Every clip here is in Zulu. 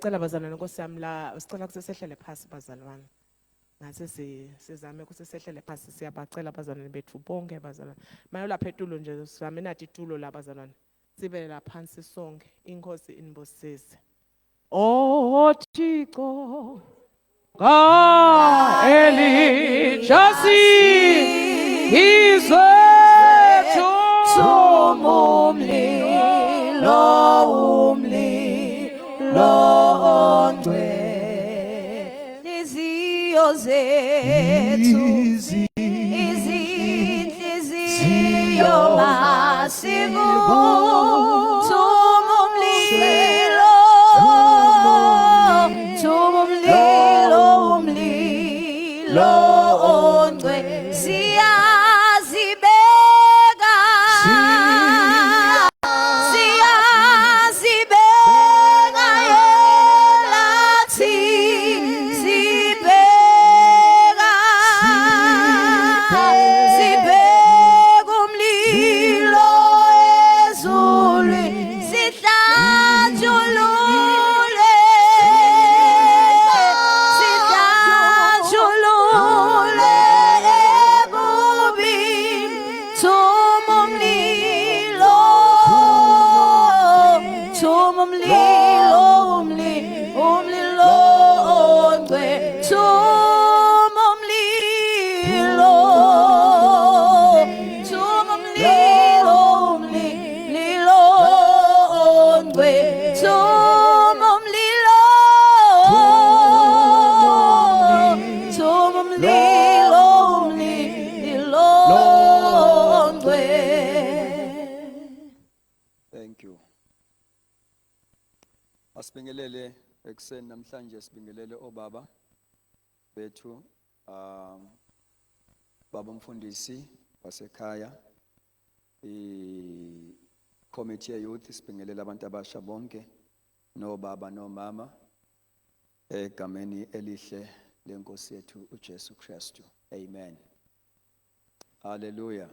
Siyacela bazalwane Nkosi yami la sicela ukuthi sehlele phansi bazalwane. Ngase sizame ukuthi sehlele phansi siyabacela bazalwane bethu bonke bazalwane. Maye lapha etulo nje sivame nathi itulo la bazalwane. Sibe la phansi sonke inkosi inibusise. Oh Thixo ka Elijah izwethu umlilo ongcwele izihliziyo zethu izinhliziyo masikuthuma umlilo ongcwele siyazibeka yelathi sibeka umlilo ezulwini sihlanjulule ekubini thuma umlilo ongcwele thuma umlilo ongcwele thuma umlilo ongcwele. Thank you. Asibingelele ekuseni namhlanje sibingelele obaba bethu baba mfundisi wasekhaya committee youth sibingelele abantu abasha bonke nobaba nomama egameni elihle lenkosi yethu uJesu Kristu. Amen. Hallelujah.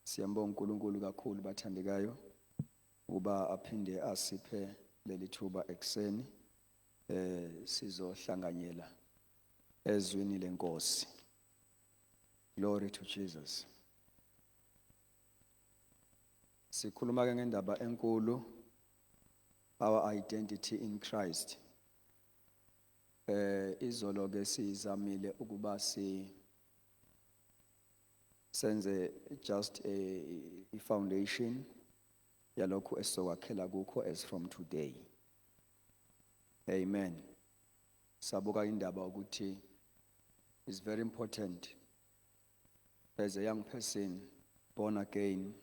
Siyambonga uNkulunkulu kakhulu bathandekayo uba aphinde asiphe leli thuba ekseni sizohlanganyela ezwini lenkosi. Glory to Jesus. Sikhuluma ke ngendaba enkulu, our identity in Christ. Izolo ke sizamile ukuba senze just a foundation yalokho esizokwakhela kukho as from today. Amen. Sabuka indaba ukuthi it's very important as a young person born again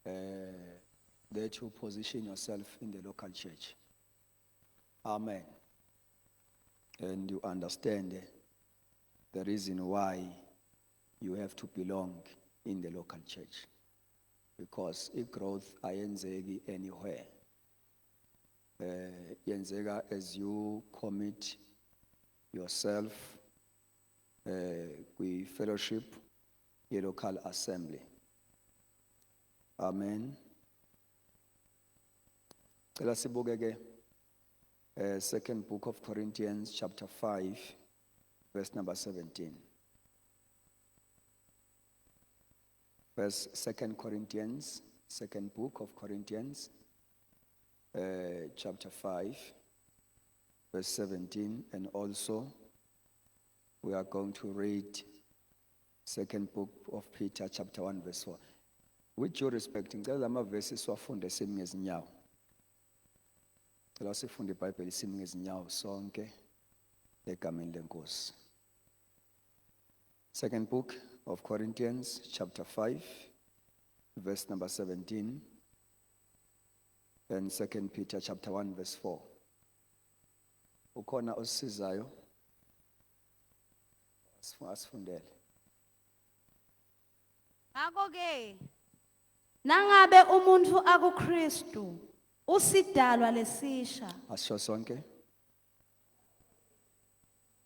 that you position yourself in the local church. Amen. And you understand the reason why you have to belong in the local church. Because growth ayenzeki anywhere. Yenzeka as you commit yourself with fellowship, your local assembly. Amen. Cela sibuke ke second book of Corinthians chapter 5 verse number 17. Verse 2 Corinthians, second book of Corinthians, chapter 5, verse 17, and also we are going to read second book of Peter, chapter 1, verse 4. With due respect, ngicela lama verses siwafunde simi ngezinyawo. Ngicela sifunde iBhayibheli simi ngezinyawo sonke egameni lenkosi. Second book of Corinthians, chapter 5, verse number 17, and 2 Peter, chapter 1, verse 4. Ukhona osisizayo asifundele. Ngakho-ke nangabe umuntu akuKristu usidalwa lesisha. Asisho sonke.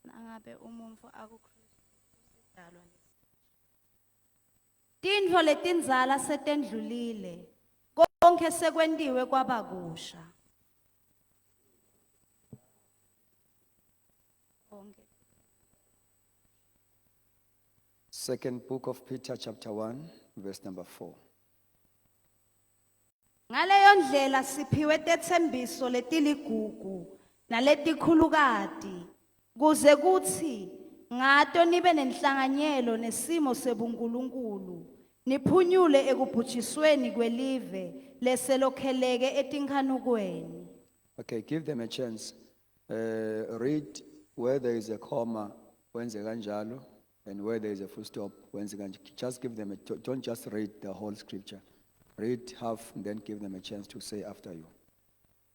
Nangabe umuntu akuKristu usidalwa lesisha. Tintfo letindzala setendlulile, konke sekwentiwe kwabakusha. Second book of Peter chapter 1 verse number 4. Ngaleyo ndlela siphiwe tethembiso letiligugu naletikhulukati kuze kuthi ngato nibe nenhlanganyelo nesimo sebunkulunkulu niphunyule ekubhujisweni kwelive leselokheleke etinkanukweni. Okay, give them a chance. Read where there is a comma, wenze kanjalo, and where there is a full stop, wenze kanjalo. Just give them don't just read the whole scripture. Read half and then give them a chance to say after you.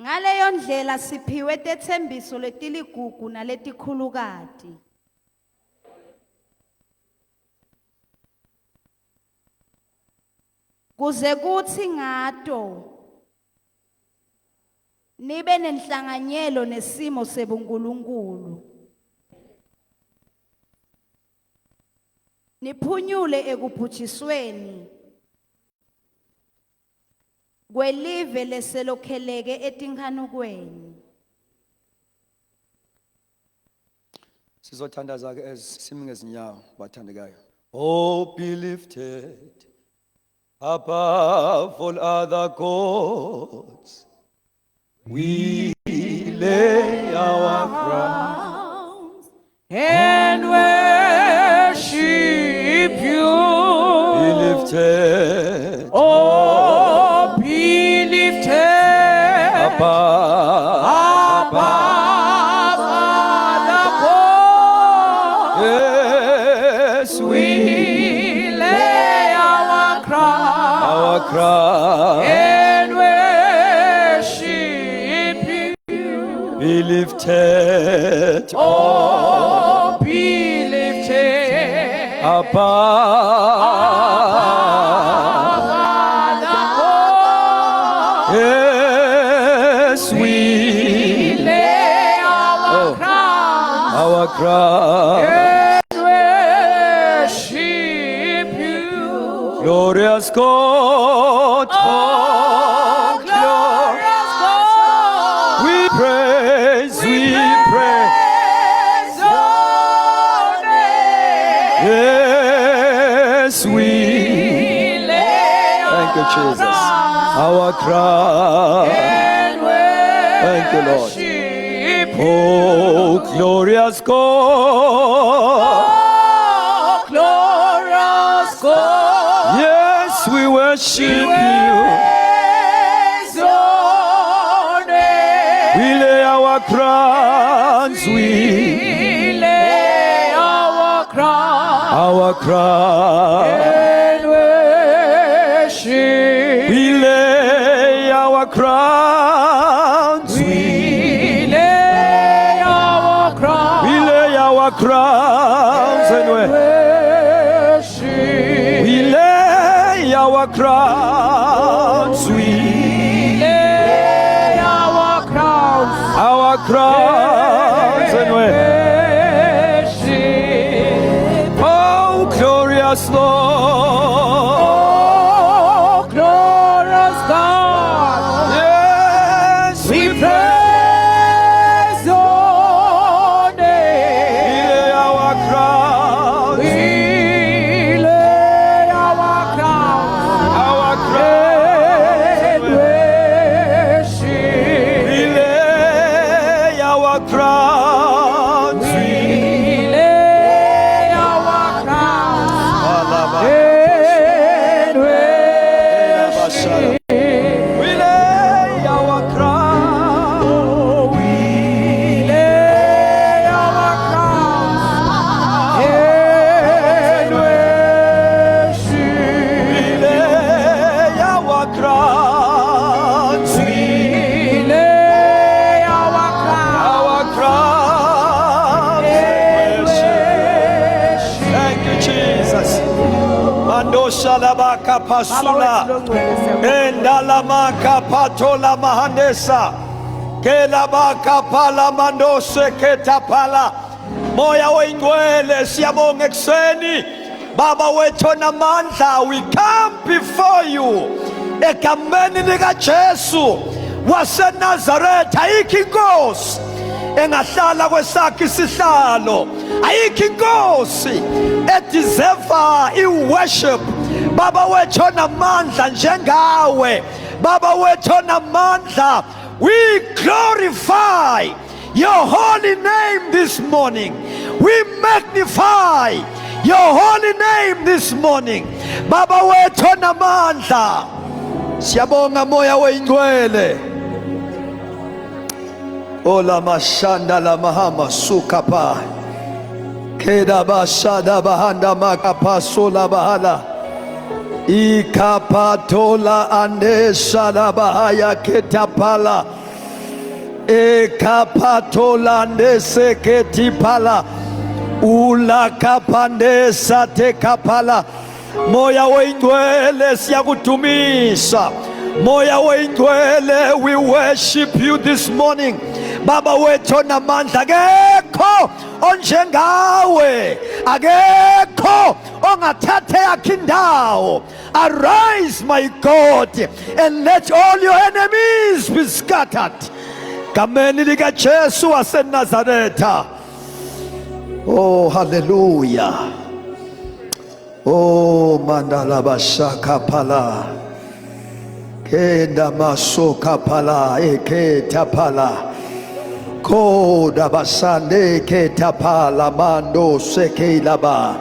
Ngaleyo ndlela siphiwe tethembiso letiligugu naletikhulukati kuze kuthi ngato nibe nenhlanganyelo nesimo sebunkulunkulu niphunyule ekubhujisweni kwelive leselokheleke etinkanukweni. Sizothandaza ke as simi ngezinyawo bathandekayo. Oh, be lifted above all other gods. We lay our crowns And worship you. be lifted Oh, be lifted above. above other gods. Yes, we We lay our crown crown and worship you. be lifted Oh, be lifted above. other gods. Yes, we Lay our crown our crown. and worship you. Glorious God, oh, Glorious God, we praise, we praise. praise your name. Yes, we We lay thank you, our Jesus. crown Our crown. and Thank you, Lord. worship you. Oh, glorious God, Oh, glorious God, yes, we worship you. praise your name. We lay our crowns, we lay our crown and worship. we lay our crowns, We lay our crown we lay our crowns and worship. we lay our crowns, we lay our crowns and worship. oh, glorious Lord, Oh, glorious God, yes, we praise your we name. lay our crowns, We lay our crowns and worship. we lay our crowns, We lay our crowns and worship. we lay our crowns, We lay our crowns and worship. we lay our crowns, We lay our crowns and worship. Thank you, Jesus. Mando shalabaka pasula. Endalamaka patola mahandesa. Kelabaka pala mandose ketapala. Moya weingwele siyabonga ekuseni. Baba wethu namandla, we come before you. Egameni lika Jesu waseNazaretha, ayikho inkosi engahlala kwesakhe isihlalo, ayikho inkosi edeserva i-worship. Baba wethu onamandla njengawe, Baba wethu onamandla, we glorify your holy name this morning. We magnify your holy name this morning. Baba wethu onamandla, siyabonga moya oyingcwele. Ola mashanda la mahama sukapa keda bashada bahanda makapa sola bahala ikapatola ande shada bahaya ketapala ekapatola ande seketipala ula kapande sate kapala. Moya oyingcwele siyakudumisha, moya oyingcwele, we worship you this morning. Baba wethu onamandla, akekho onjengawe, akekho ongathatha yakhe indawo. Arise, my God, and let all your enemies be scattered. Gameni lika Jesu waseNazaretha. Oh, hallelujah. Oh, mandala bashaka pala kenda masoka pala eketa pala koda basande keta pala mando sekeilaba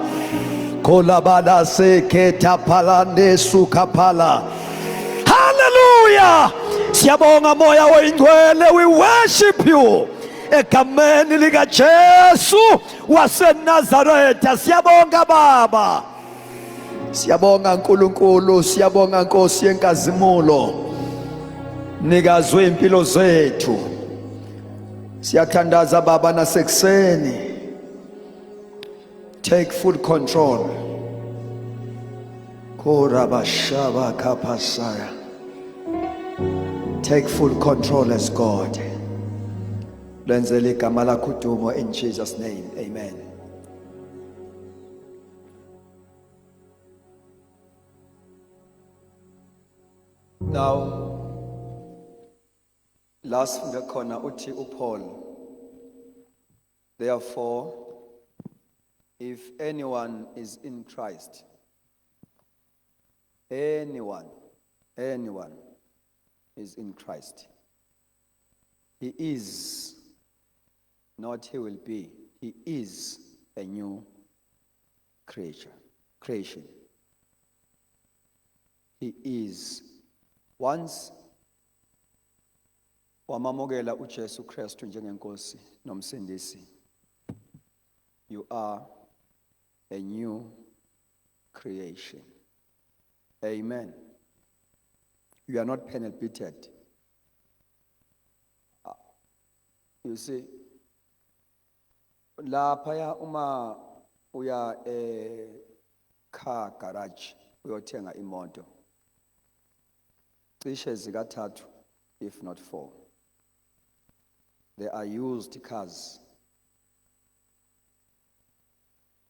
kolabada seketa pala nesuka pala. Hallelujah. Siyabonga moya oyingcwele, we worship you egameni lika Jesu waseNazaretha. Siyabonga Baba, siyabonga nkulunkulu, siyabonga Nkosi yenkazimulo, mnikazi wempilo zethu. Siyathandaza Baba nasekuseni. Take full control. Korabashaba kapasaya. Take full control as God. Lenzele igama lakho udumo in Jesus' name. Amen. Now, last ngakhona uthi uPaul, therefore, if anyone is in Christ, anyone is in Christ, he is, not he will be, he is a new creation. He is. Once wamamukela uJesu Kristu njengenkosi nomsindisi, you are a new creation. Amen. You are not penal-beated. You see, lapha uma uya car garage uyothenga imoto, cishe zikathathu if not 4. There are used cars.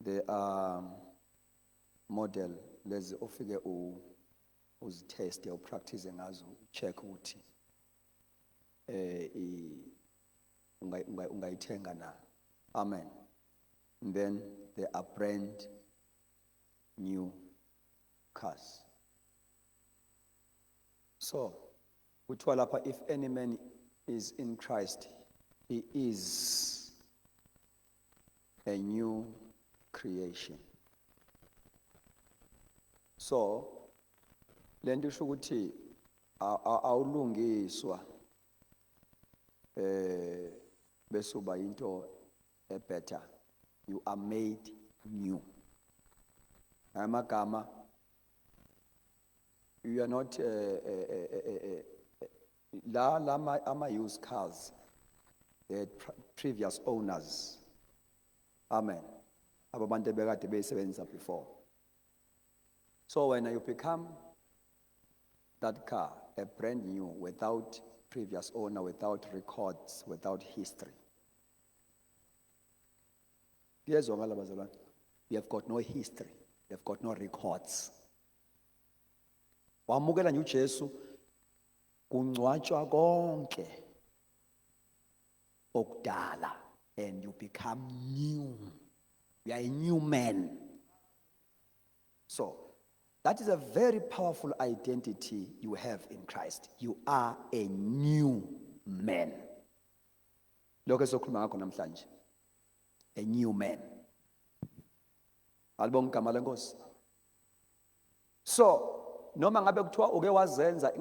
There are model lezi ofike uziteste upractice ngazo, check ukuthi ungayithenga na. Amen. And then there are brand new cars. So, kuthiwa lapha, if any man is in Christ, he is a new creation. So, lento isho ukuthi awulungiswa bese uba into better. You are made new. Amagama, you are not used cars, they had previous owners. Amen. Abantu bekade beyisebenza before. So when you become that car, a brand new, without previous owner, without records, without history, you have got no history, you have got no records. Wamukela nje uJesu kungcwatshwa konke okudala, and you become new. You are a new man. So, that is a very powerful identity you have in Christ. You are a new man. Lokho sokhuluma ngakho namhlanje. A new man. Alibonga igama lenkosi. So, noma ngabe kuthiwa uke wazenza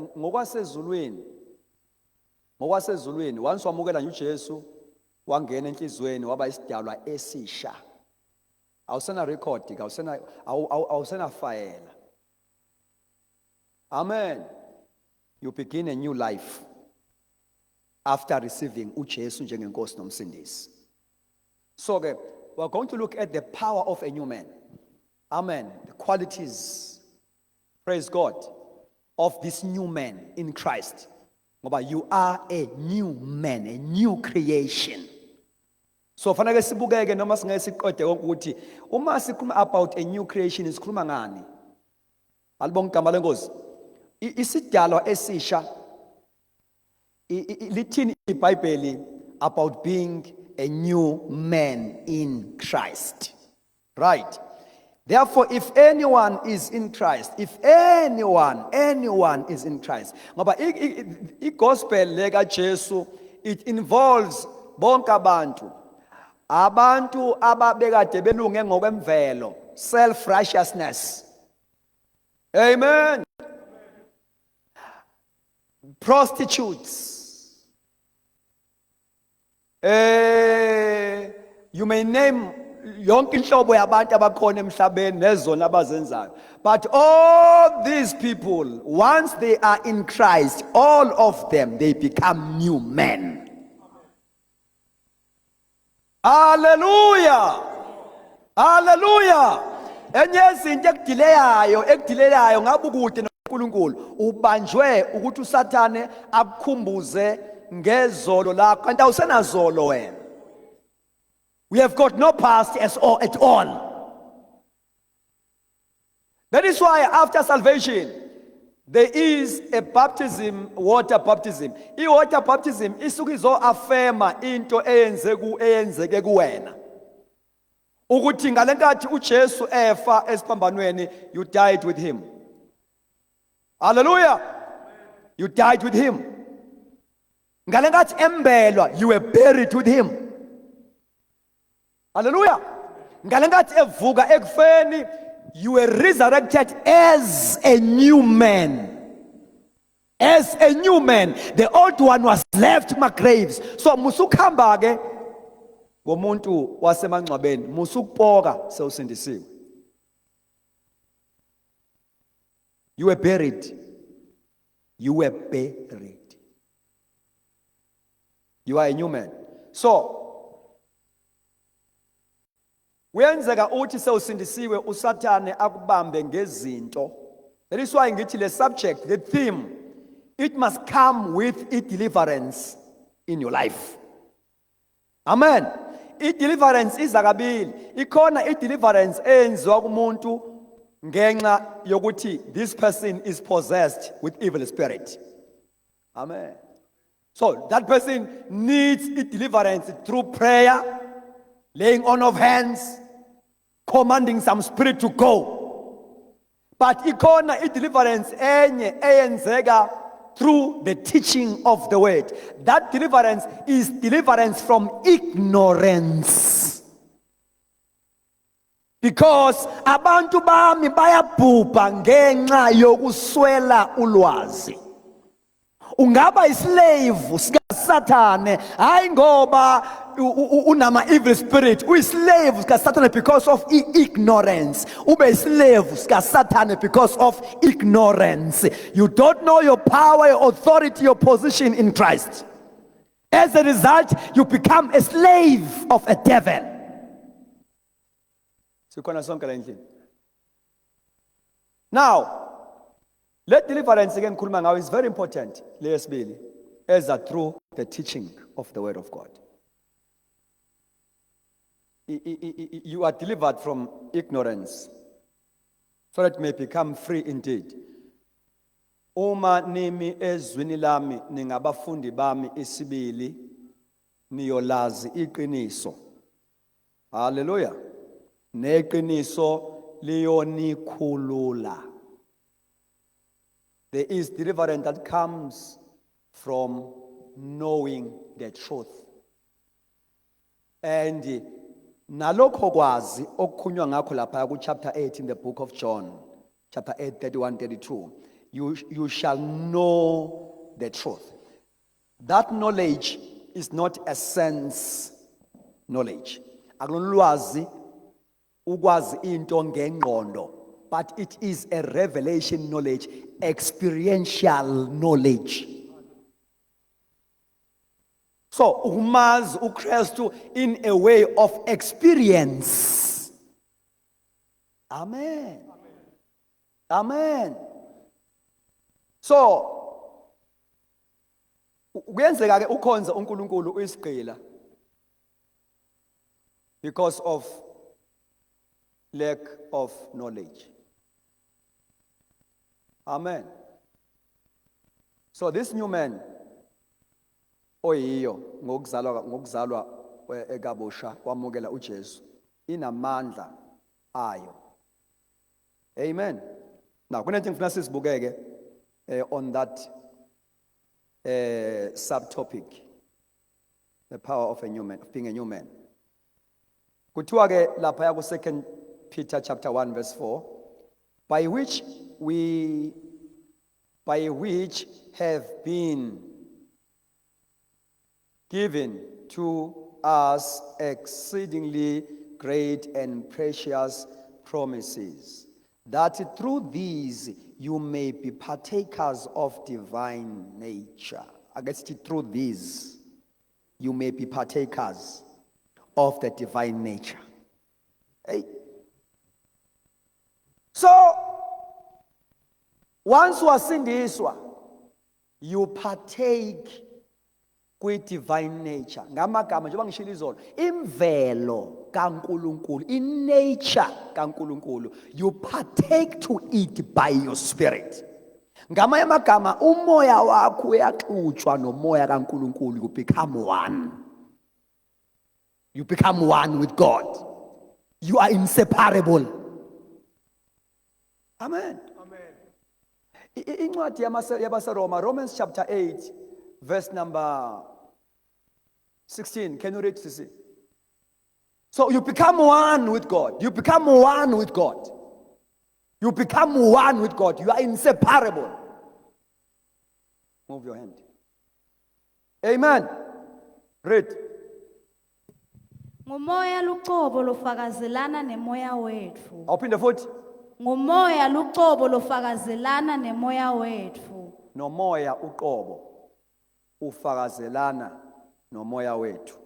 ngokwasezulwini once wamukela nje uJesu wangena enhlizweni waba isidalwa esisha. Awusena record, awusena file. Amen. You begin a new life after receiving uJesu njengenkosi nomsindisi. So we're going to look at the power of a new man. Amen. The qualities, praise God, of this new man in Christ. You are a new man, a new creation. So fanele sibukeke noma singeke siqede konke ukuthi uma sikhuluma about a new creation sikhuluma ngani? Alibonga igama lenkosi. Isidalwa esisha lithini iBhayibheli about being a new man in Christ. Right? Therefore, if anyone is in Christ, if anyone is in Christ, ngoba igospel leka Jesu, it involves bonke abantu ababekade belunge ngokwemvelo, self-righteousness. Amen. Prostitutes. You may name yonke inhlobo yabantu abakhona emhlabeni nezona abazenzayo. But all these people, once they are in Christ, all of them, they become new men. Hallelujah. Hallelujah. Enye izinto ekudileyayo ngabe ukude noNkulunkulu ubanjwe ukuthi uSathane akukhumbuze ngezolo lakho kanti awusenazolo wena. We have got no past at all. That is why after salvation, there is a baptism, water baptism. I-water baptism isuke izo-affirma into eyenzeke kuwena. Ukuthi ngalenkathi uJesu efa esiphambanweni, you died with him. Hallelujah. You died with him. Ngalenkathi embelwa, you were buried with him. Hallelujah. Ngalenkathi evuka ekufeni, you were resurrected as a new man. As a new man. The old one was left my graves. So musukhamba ke ngomuntu wasemangcwabeni, musukupoka sewusindisiwe. You were buried. You were buried. You are a new man. So Wenzeka uthi sewusindisiwe uSathane akubambe ngezinto. That is why ngithi le subject, the theme, it must come with a deliverance in your life. Amen. I-deliverance izakabili. Ikhona i-deliverance enziwa kumuntu ngenxa yokuthi this person is possessed with evil spirit. Amen. So that person needs a-deliverance through prayer, laying on of hands, commanding some spirit to go. But ikona i-deliverance enye eyenzeka through the teaching of the word. That deliverance is deliverance from ignorance. Because abantu bami bayabhubha ngenxa yokuswela ulwazi. Ungaba islave sikaSathane hayi ngoba unama evil spirit, uyislave sikaSathane because of ignorance. Ube slave sikaSathane because of ignorance. You don't know your power, your authority, your position in Christ. As a result, you become a slave of a devil. Now, let deliverance again kuluma is very important. As a through the teaching of the word of God. You are delivered from ignorance so that you may become free indeed. Uma nimi ezwini lami ningabafundi bami isibili niyolazi iqiniso. Hallelujah. Neqiniso liyonikhulula. There is deliverance that comes from knowing the truth. And nalokho kwazi okukhunywa ngakho lapha ku chapter 8 in the book of John, chapter 8, 31, 32. You shall know the truth. That knowledge is not a sense knowledge. Akulolwazi ukwazi into ngengqondo, but it is a revelation knowledge, experiential knowledge. So, umazi uKristu in a way of experience. Amen. Amen. So, kuyenzeka ke ukhonza uNkulunkulu uyisigqila because of lack of knowledge. Amen. So this new man oyiyo ngokuzalwa ekabusha kwamukela uJesu inamandla ayo. Amen. Now kunento ngifuna sizibukeke on that subtopic, the power of a new man, of being a new man. Kuthiwa ke lapha ku 2 Peter chapter 1 verse 4, by which have been given to us exceedingly great and precious promises, that through these you may be partakers of divine nature. I guess through these you may be partakers of the divine nature. Hey. So, once wasindiswa, you partake with divine nature. Ngamagama njengoba ngishilo izolo, imvelo kaNkulunkulu, in nature kaNkulunkulu, you partake to it by your spirit. Ngamanye amagama umoya wakho uyaxutshwa nomoya kaNkulunkulu, you become one. You become one with God. You are inseparable. Amen. Incwadi yabaseRoma, Romans chapter 8, verse number 16. Can you read this? So you become one with God. You become one with God. You become one with God. You are inseparable. Move your hand. Amen. Read. Ngumoya luqobo lofakazelana nemoya wethu. Awuphinde futhi. Ngumoya luqobo lofakazelana nemoya wethu. Nomoya uqobo ufakazelana nomoya wethu.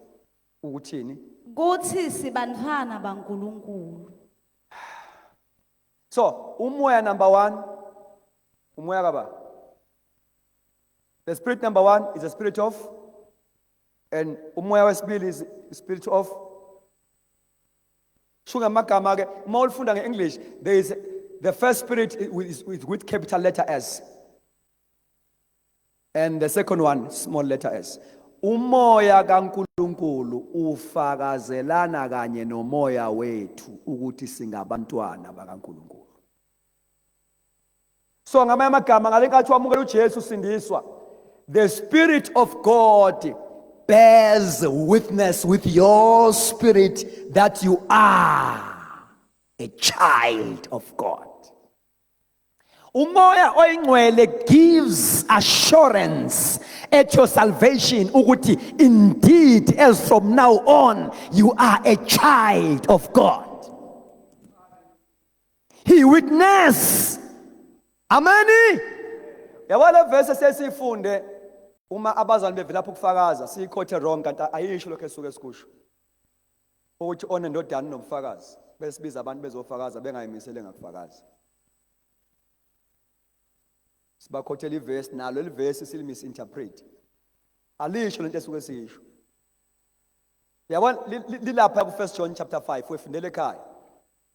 Ukuthini? Kuthi sibantwana baNkulunkulu. So, umoya number 1, umoya kaba. The spirit number 1 is the spirit of, and umoya wesibili is the spirit of. Shunga magama ke mawulfunda ngeEnglish, there is the first spirit is with capital letter S, and the second one small letter s. Umoya kaNkulunkulu ufakazelana kanye nomoya wethu ukuthi singabantwana bakaNkulunkulu. So ngamanye amagama ngale nkathi wamukela uJesu usindiswa, the Spirit of God bears witness with your spirit that you are a child of God. Umoya oyingcwele gives assurance at your salvation ukuthi indeed as from now on you are a child of God. He witness. Amen. Yabona verse sesifunde uma abazali bevela lapho kufakaza siyikhothe wrong kanti ayisho lokho esuke esikusho. Ukuthi one ndodana nomfakazi besibiza abantu bezofakaza bengayimisele ngakufakaza. Sibakhothela iverse nalo eliverse silimisinterpret. Alisho lento esuke siyisho. Yabona lilapha ku 1 John chapter 5 wefundele ekhaya.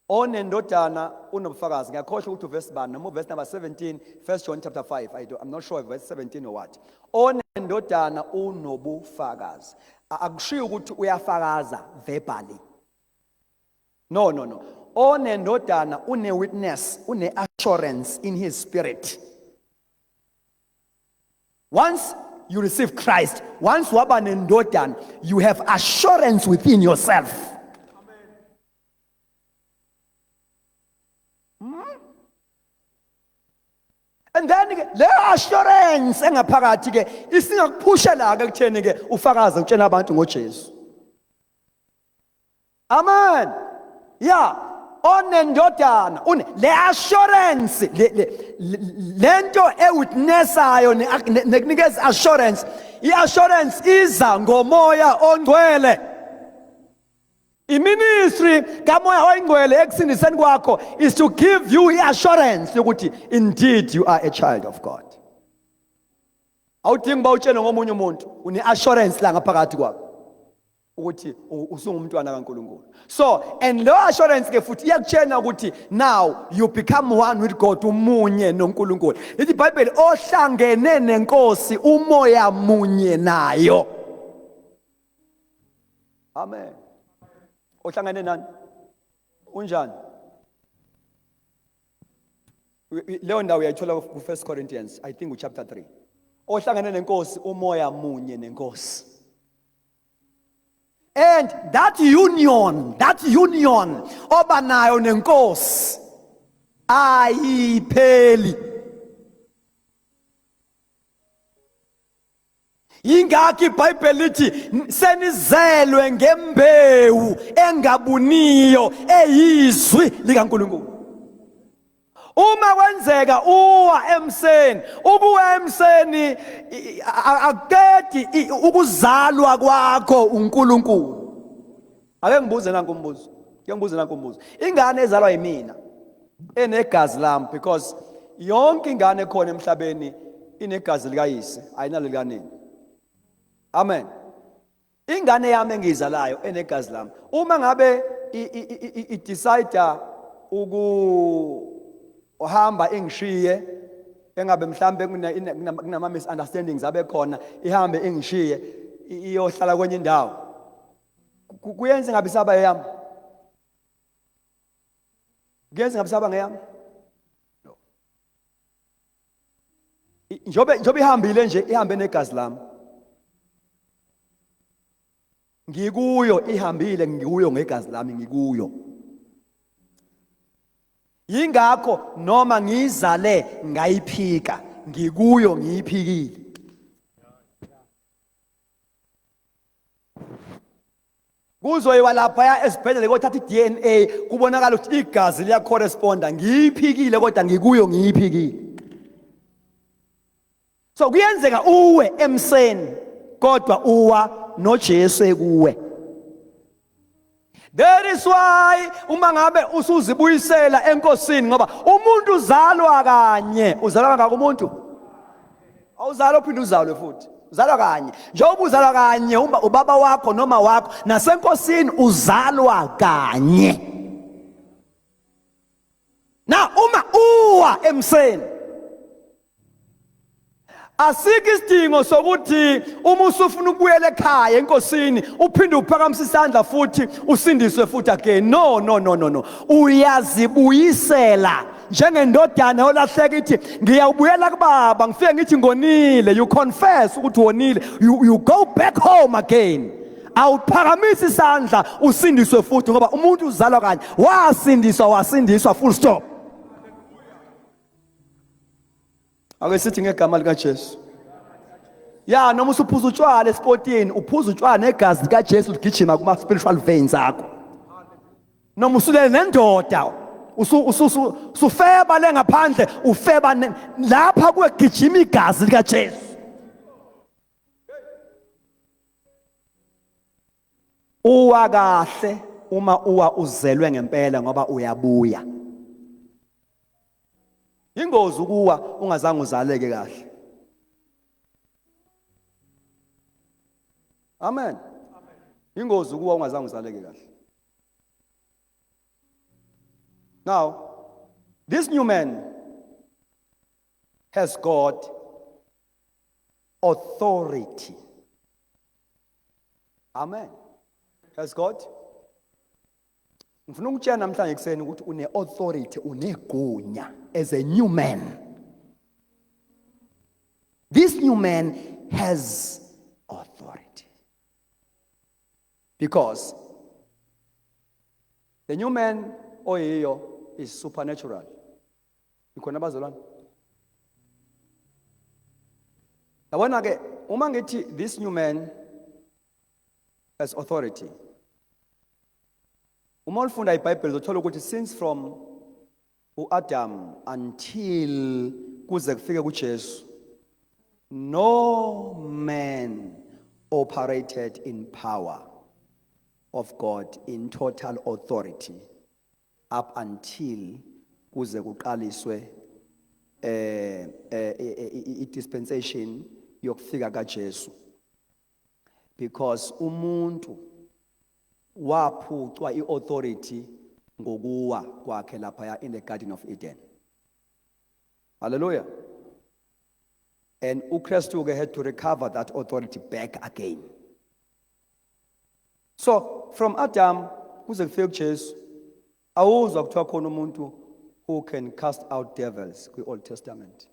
Onendodana unobufakazi. Ngiyakhohlwa ukuthi verse bani noma verse number 17, 1 John chapter 5. I'm not sure if verse 17 or what. Onendodana unobufakazi. Akushiyo ukuthi uyafakaza verbally. No. Onendodana une-witness, une-assurance in his spirit. Once you receive Christ, once waba nendodana, you have assurance within yourself. And then le assurance engaphakathi ke isingakuphusha la ke kutheni ke ufakaze utshela abantu ngoJesu. Amen. Yeah. Onendodana le assurance lento ewitnessayo nekunikeza assurance, iassurance iza ngomoya ongcwele. Iministry kamoya oyingcwele ekusindiseni kwakho is to give you assurance ukuthi indeed you are a child of God. Awudingi bawutshele ngomunye umuntu, une assurance la ngaphakathi kwakho ukuthi usungumntwana kaNkulunkulu. So and lo assurance ke futhi iyakutshela ukuthi now you become one with God, umunye noNkulunkulu. Lithi iBhayibheli ohlangene nenkosi umoya munye nayo. Amen. Ohlangene nani? Unjani? Leyo ndawo uyayithola ku 1 Corinthians, I think chapter 3. Ohlangene nenkosi umoya munye nenkosi. And that union obanayo nenkosi ayipheli. Ingakho iBhayibheli lithi senizelwe ngembewu engabuniyo eyizwi likaNkulunkulu. Uma kwenzeka uwa emseni, ukuwa emseni akedi ukuzalwa kwakho uNkulunkulu. Ake ngibuze nanku umbuzo. Ingane ezalwa yimina enegazi lami, because yonke ingane ekhona emhlabeni inegazi likayise, ayinalo likanini. Amen. Ingane yami engizalayo enegazi lami, uma ngabe decide uhamba ingishiye, engabe mhlambe kunama misunderstandings abekhona, ihambe ingishiye iyohlala kwenye indawo, kuyenza ngabe isaba yami? Kuyenza ngabe isaba ngeyami? No. Njobe ihambile nje, ihambe negazi lami, ngikuyo, ihambile ngikuyo ngegazi lami, ngikuyo. Yingakho noma ngizale ngayiphika, ngikuyo ngiyiphikile. Kuzoyiwa lapha esibhedlela kothatha iDNA kubonakala ukuthi igazi liya corresponda, ngiyiphikile kodwa ngikuyo ngiyiphikile. So kuyenzeka uwe emseni kodwa uwa noJesu ekuwe. That is why uma ngabe usuzibuyisela enkosini, ngoba umuntu uzalwa kanye. Uzalwa kangaka umuntu? Awuzalwa uphinde uzalwe futhi. Uzalwa kanye. Njengoba uzalwa kanye ubaba wakho noma wakho, nasenkosini uzalwa kanye. Na uma uwa emseni, asikho isidingo sokuthi uma usufuna ukubuyela ekhaya enkosini uphinde uphakamise isandla futhi usindiswe futhi again. No. Uyazibuyisela njengendodana olahleka ithi ngiyabuyela kubaba, ngifike ngithi ngonile. You confess ukuthi wonile, you go back home again. Awuphakamisa isandla usindiswe futhi, ngoba umuntu uzalwa kanye, wasindiswa full stop. Ake sithi ngegama likaJesu. Ya, noma usuphuza utshwala esportini, uphuza utshwala negazi likaJesu ligijima kuma spiritual veins akho. Noma usulele nendoda, usufeba lengaphandle, ufeba lapha kuwegijima igazi likaJesu. Uwa kahle uma uwa uzelwe ngempela, ngoba uyabuya. Ingozi ukuwa ungazange uzaleke kahle. Amen. Ingozi ukuwa ungazange uzaleke kahle. Now, this new man has got authority. Amen. Has got Ngifuna ukutshela namhlanje ekseni ukuthi une authority, unegunya as a new man. This new man has authority. Because the new man oyiyo is supernatural. Ikhona bazalwane. Yabona ke uma ngithi this new man has authority. Uma ufunda iBhayibheli uzothola ukuthi since from uAdam until kuze kufike kuJesu, no man operated in power of God in total authority up until kuze kuqaliswe dispensation yokufika kaJesu, because umuntu waphucwa iauthority ngokuwa kwakhe lapha in the Garden of Eden. Hallelujah. And uKristu had to recover that authority back again. So from Adam kuze kufike kuJesu, awuzwa kuthiwa khona umuntu who can cast out devils kwi-Old Testament.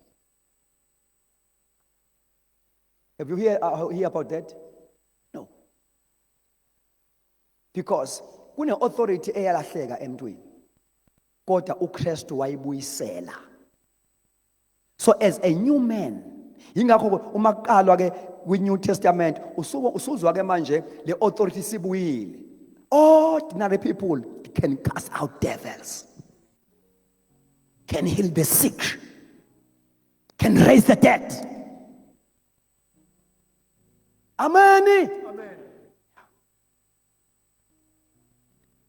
Have you hear about that? No. Because kune authority eyalahleka emntwini, kodwa uKristu wayibuyisela. So as a new man, yingakho uma kuqalwa ke kwi-New Testament usuzwa ke manje le authority sibuyile. Ordinary people can cast out devils, can heal the sick, can raise the dead. Amen.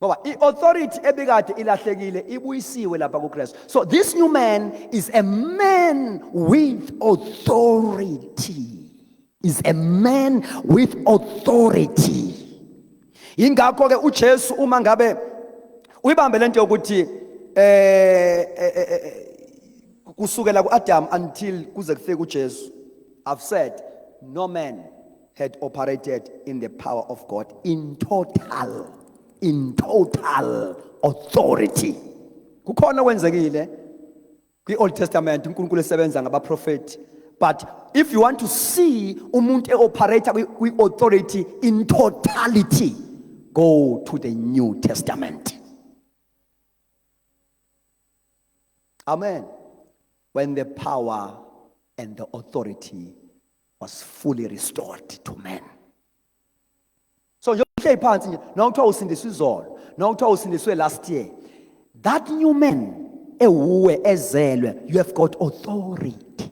Ngoba i-authority ebikade ilahlekile ibuyisiwe lapha kuKristu. So this new man is a man with authority. Is a man with authority. Ingakho ke uJesu uma ngabe uyibambe lento yokuthi kusukela kuAdam until kuze kufike kuJesu, I've said no man had operated in the power of God in total authority. Kukhona kwenzekile kwi-Old Testament uNkulunkulu esebenza ngabaprofeti, but if you want to see umuntu eoperate kwi-authority in totality, go to the New Testament. Amen. When the power and the authority was fully restored to man. So now kuthiwa usindiswe izolo, now kuthiwa usindiswe last year. That new man ewuwe ezelwe, you have got authority.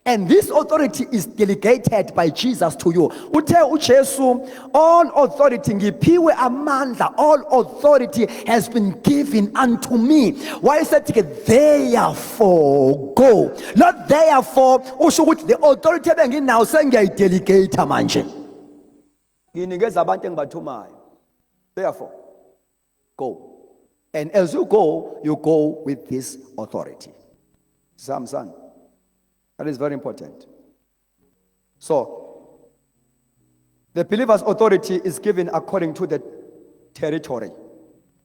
And this authority is delegated by Jesus to you. Uthe uJesu, all authority ngiphiwe amandla, all authority has been given unto me. Why is that? Therefore go. Not therefore usho ukuthi the authority ebenginawo sengiyayidelegate manje. Nginikeza abantu engibathumayo. Therefore go. And as you go with this authority. Son. That is very important. So, the believer's authority is given according to the territory.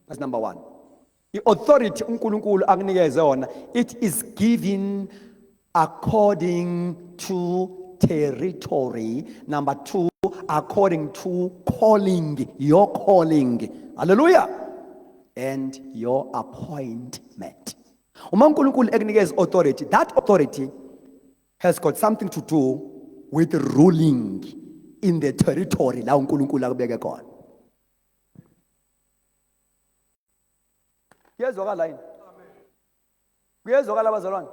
That's number one. The authority uNkulunkulu akunikeze yona, it is given according to territory. Number two, according to calling, your calling. Hallelujah. And your appointment. Uma uNkulunkulu ekunikeze authority, that authority has got something to do with ruling in the territory la uNkulunkulu akubeke khona. Kuyezwakala yini? Kuyezwakala bazalwane?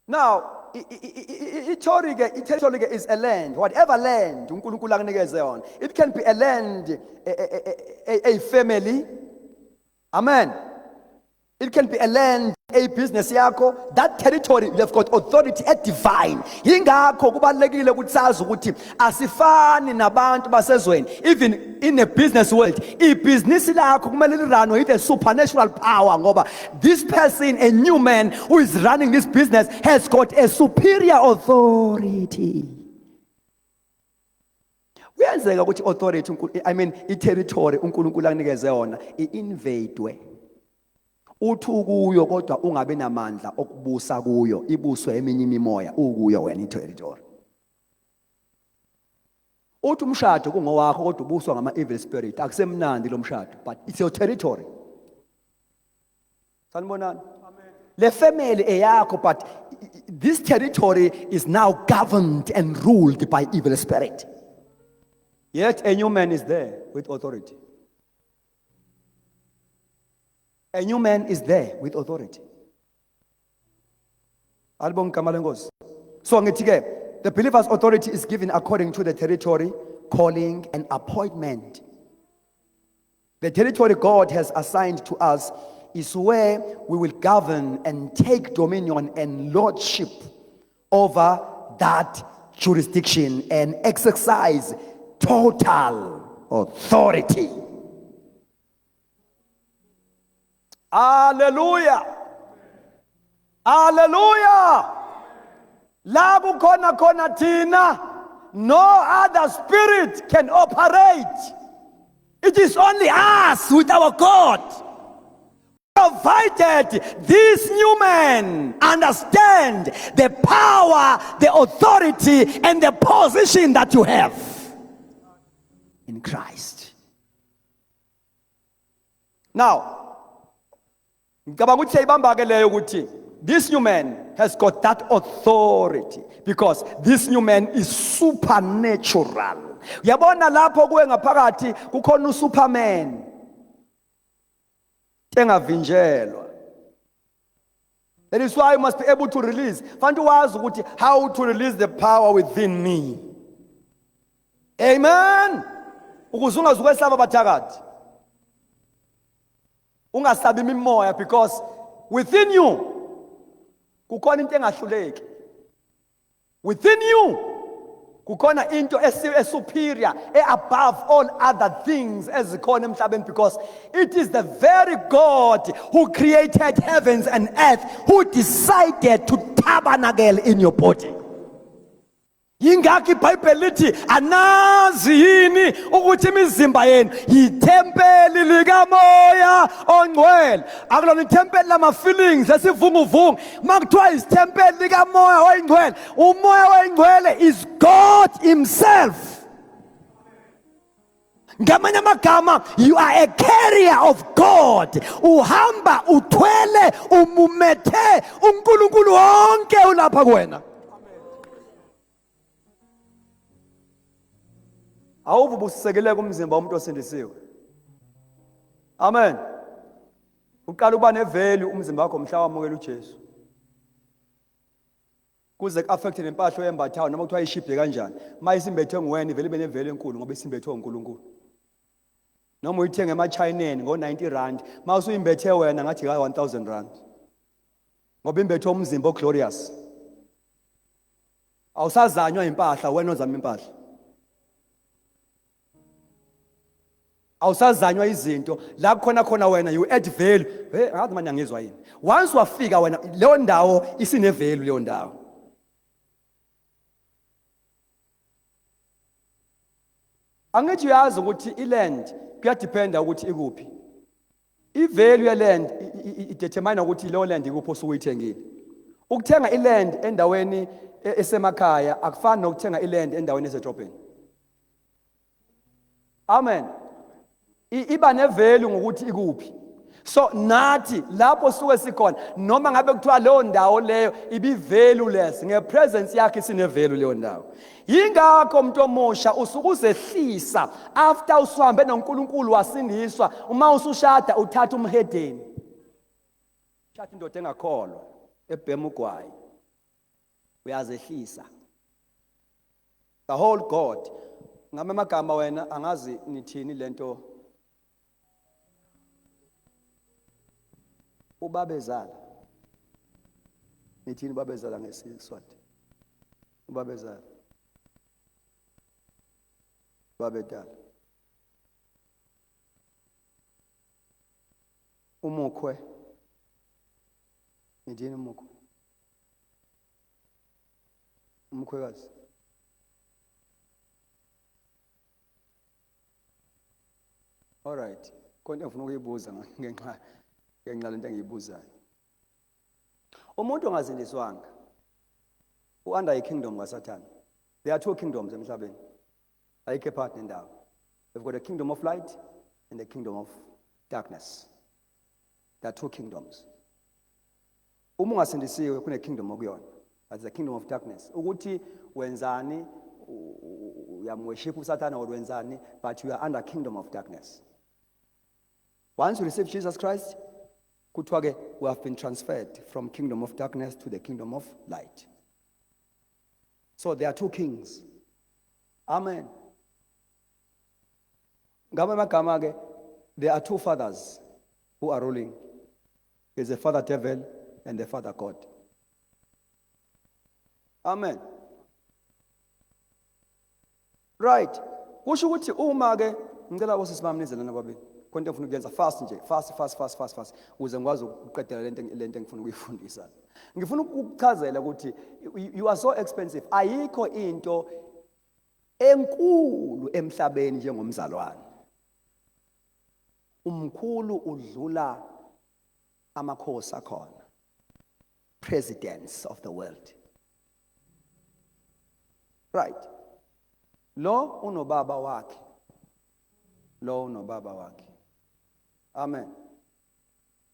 Now, territory is a land. Whatever land uNkulunkulu akunikeze yona. It can be a land, a family. Amen. It can be a land, a business yakho. That territory, you have got authority at divine. Yingakho kubalekile ukuthi sazi ukuthi asifani nabantu basezweni. Even in a business world, ibhizinisi lakho kumele lirunwe with a supernatural power ngoba this person, a new man who is running this business, has got a superior authority. Kuyenzeka ukuthi authority i-territory uNkulunkulu akunikeze yona i-invadwe. Uthi ukuyo kodwa ungabe namandla okubusa kuyo, ibuswe eminye imimoya ukuyo wena i-territory. Uthi umshado kungowakho kodwa ubuswa ngama-evil spirit, akusemnandi lo mshado, but it's your territory. Sanibonani? Le family eyakho, but this territory is now governed and ruled by evil spirit. Yet a new man is there with authority. A new man is there with authority. Albong Kamalengos. So ngitike, the believer's authority is given according to the territory, calling, and appointment. The territory God has assigned to us is where we will govern and take dominion and lordship over that jurisdiction and exercise total authority. Hallelujah. Hallelujah. La kukhona khona thina, no other spirit can operate. It is only us with our God. Provided this new man understand the power, the authority, and the position that you have in Christ. Now, this new man has got that authority because this new man is supernatural. Yabona lapho kuwe ngaphakathi kukhona uSuperman engavinjelwa. That is why you must be able to release. Fanele wazi ukuthi how to release the power within me. Amen. Ukuze ungazukwesaba bathakathi. Ungasabi imimoya because within you kukhona into engahluleki. Within you kukhona into superior, above all other things ezikhona emhlabeni, because it is the very God who created heavens and earth who decided to tabernacle in your body. Yingakho iBhayibheli lithi anazi yini ukuthi imizimba yenu yithempeli likamoya ongcwele. Akulona ithempeli lama feelings esivunguvungu. Makuthiwa isithempeli likamoya oyingcwele, umoya oyingcwele is God himself. Ngamanye amagama, you are a carrier of God. Uhamba uthwele umumethe uNkulunkulu wonke ulapha kuwena. Awububusisekele kumzimba womuntu osindisiwe. Amen. Uqala uba nevalue umzimba wakho mhla wamukela uJesu. Kuze ku-affect nempahla oyembathayo noma kuthiwa ishibhe kanjani. Uma isimbethwe nguwena ivele ibe nevalue enkulu ngoba isimbethwe uNkulunkulu. Noma uyithenge ema-Chineni ngo-90 rand, uma usuyimbethe wena ngathi ka-1000 rand. Ngoba imbethwe umzimba oglorious. Awusazanywa impahla wena ozama impahla. Awusazanywa izinto la khona wena you add value. Ngathi manje angizwa yini. Once wafika wena leyo ndawo isine value leyo ndawo. Angithi uyazi ukuthi iland kuyadependa ukuthi ikuphi. I-value yeland idetermine ukuthi leyo land ikuphi osuyithengile. Ukuthenga iland endaweni esemakhaya akufani nokuthenga iland endaweni esedrobheni. Amen. Iba nevalue ngokuthi ikuphi. So nathi lapho suke sikhona noma ngabe kuthiwa leyo ndawo leyo ibi valueless, ngepresence yakhe sine value leyo ndawo. Yingakho umuntu omusha usukuzehlisa after usuhambe noNkulunkulu wasindiswa, uma usushada uthatha umhedeni. Shada indoda engakholwa ebhema ugwayi. Uyazehlisa. The whole God. Ngame amagama wena angazi nithini lento. Ubabezala. Nithini babezala ngeSiswati? Ubabezala. Babedala. Umukhwe. Nithini umukhwe? Umkhwekazi. All right. Konke ngifuna ukuyibuza ngenxa lento engiyibuzayo. Umuntu ongazindiswanga under ikingdom kaSathane. There are two kingdoms emhlabeni. Ayikho part nendawo. We've got a kingdom of light and the kingdom of darkness. There are two kingdoms. Uma ungasindisiwe kune kingdom okuyona. That's the kingdom of darkness. Ukuthi wenzani uyamworship uSathane or wenzani, but you are under kingdom of darkness. Once you receive Jesus Christ, kuthiwa ke we have been transferred from kingdom of darkness to the kingdom of light. So there are two kings. Amen. Ngamanye amagama ke, there are two fathers who are ruling. There's the father devil and the father God. Amen. Right. Kusho ukuthi uma ke ngicela bosisibami nizelana babili. Konke ngifuna ukuyenza fast nje, fast ukuze ngikwazi ukuqedela lento engifuna ukuyifundisa. Ngifuna ukuchazela ukuthi you are so expensive. Ayikho into enkulu emhlabeni njengomzalwane. Umkhulu udlula amakhosi akhona. Presidents of the world. Right. Lo unobaba wakhe. Lo unobaba wakhe. Amen.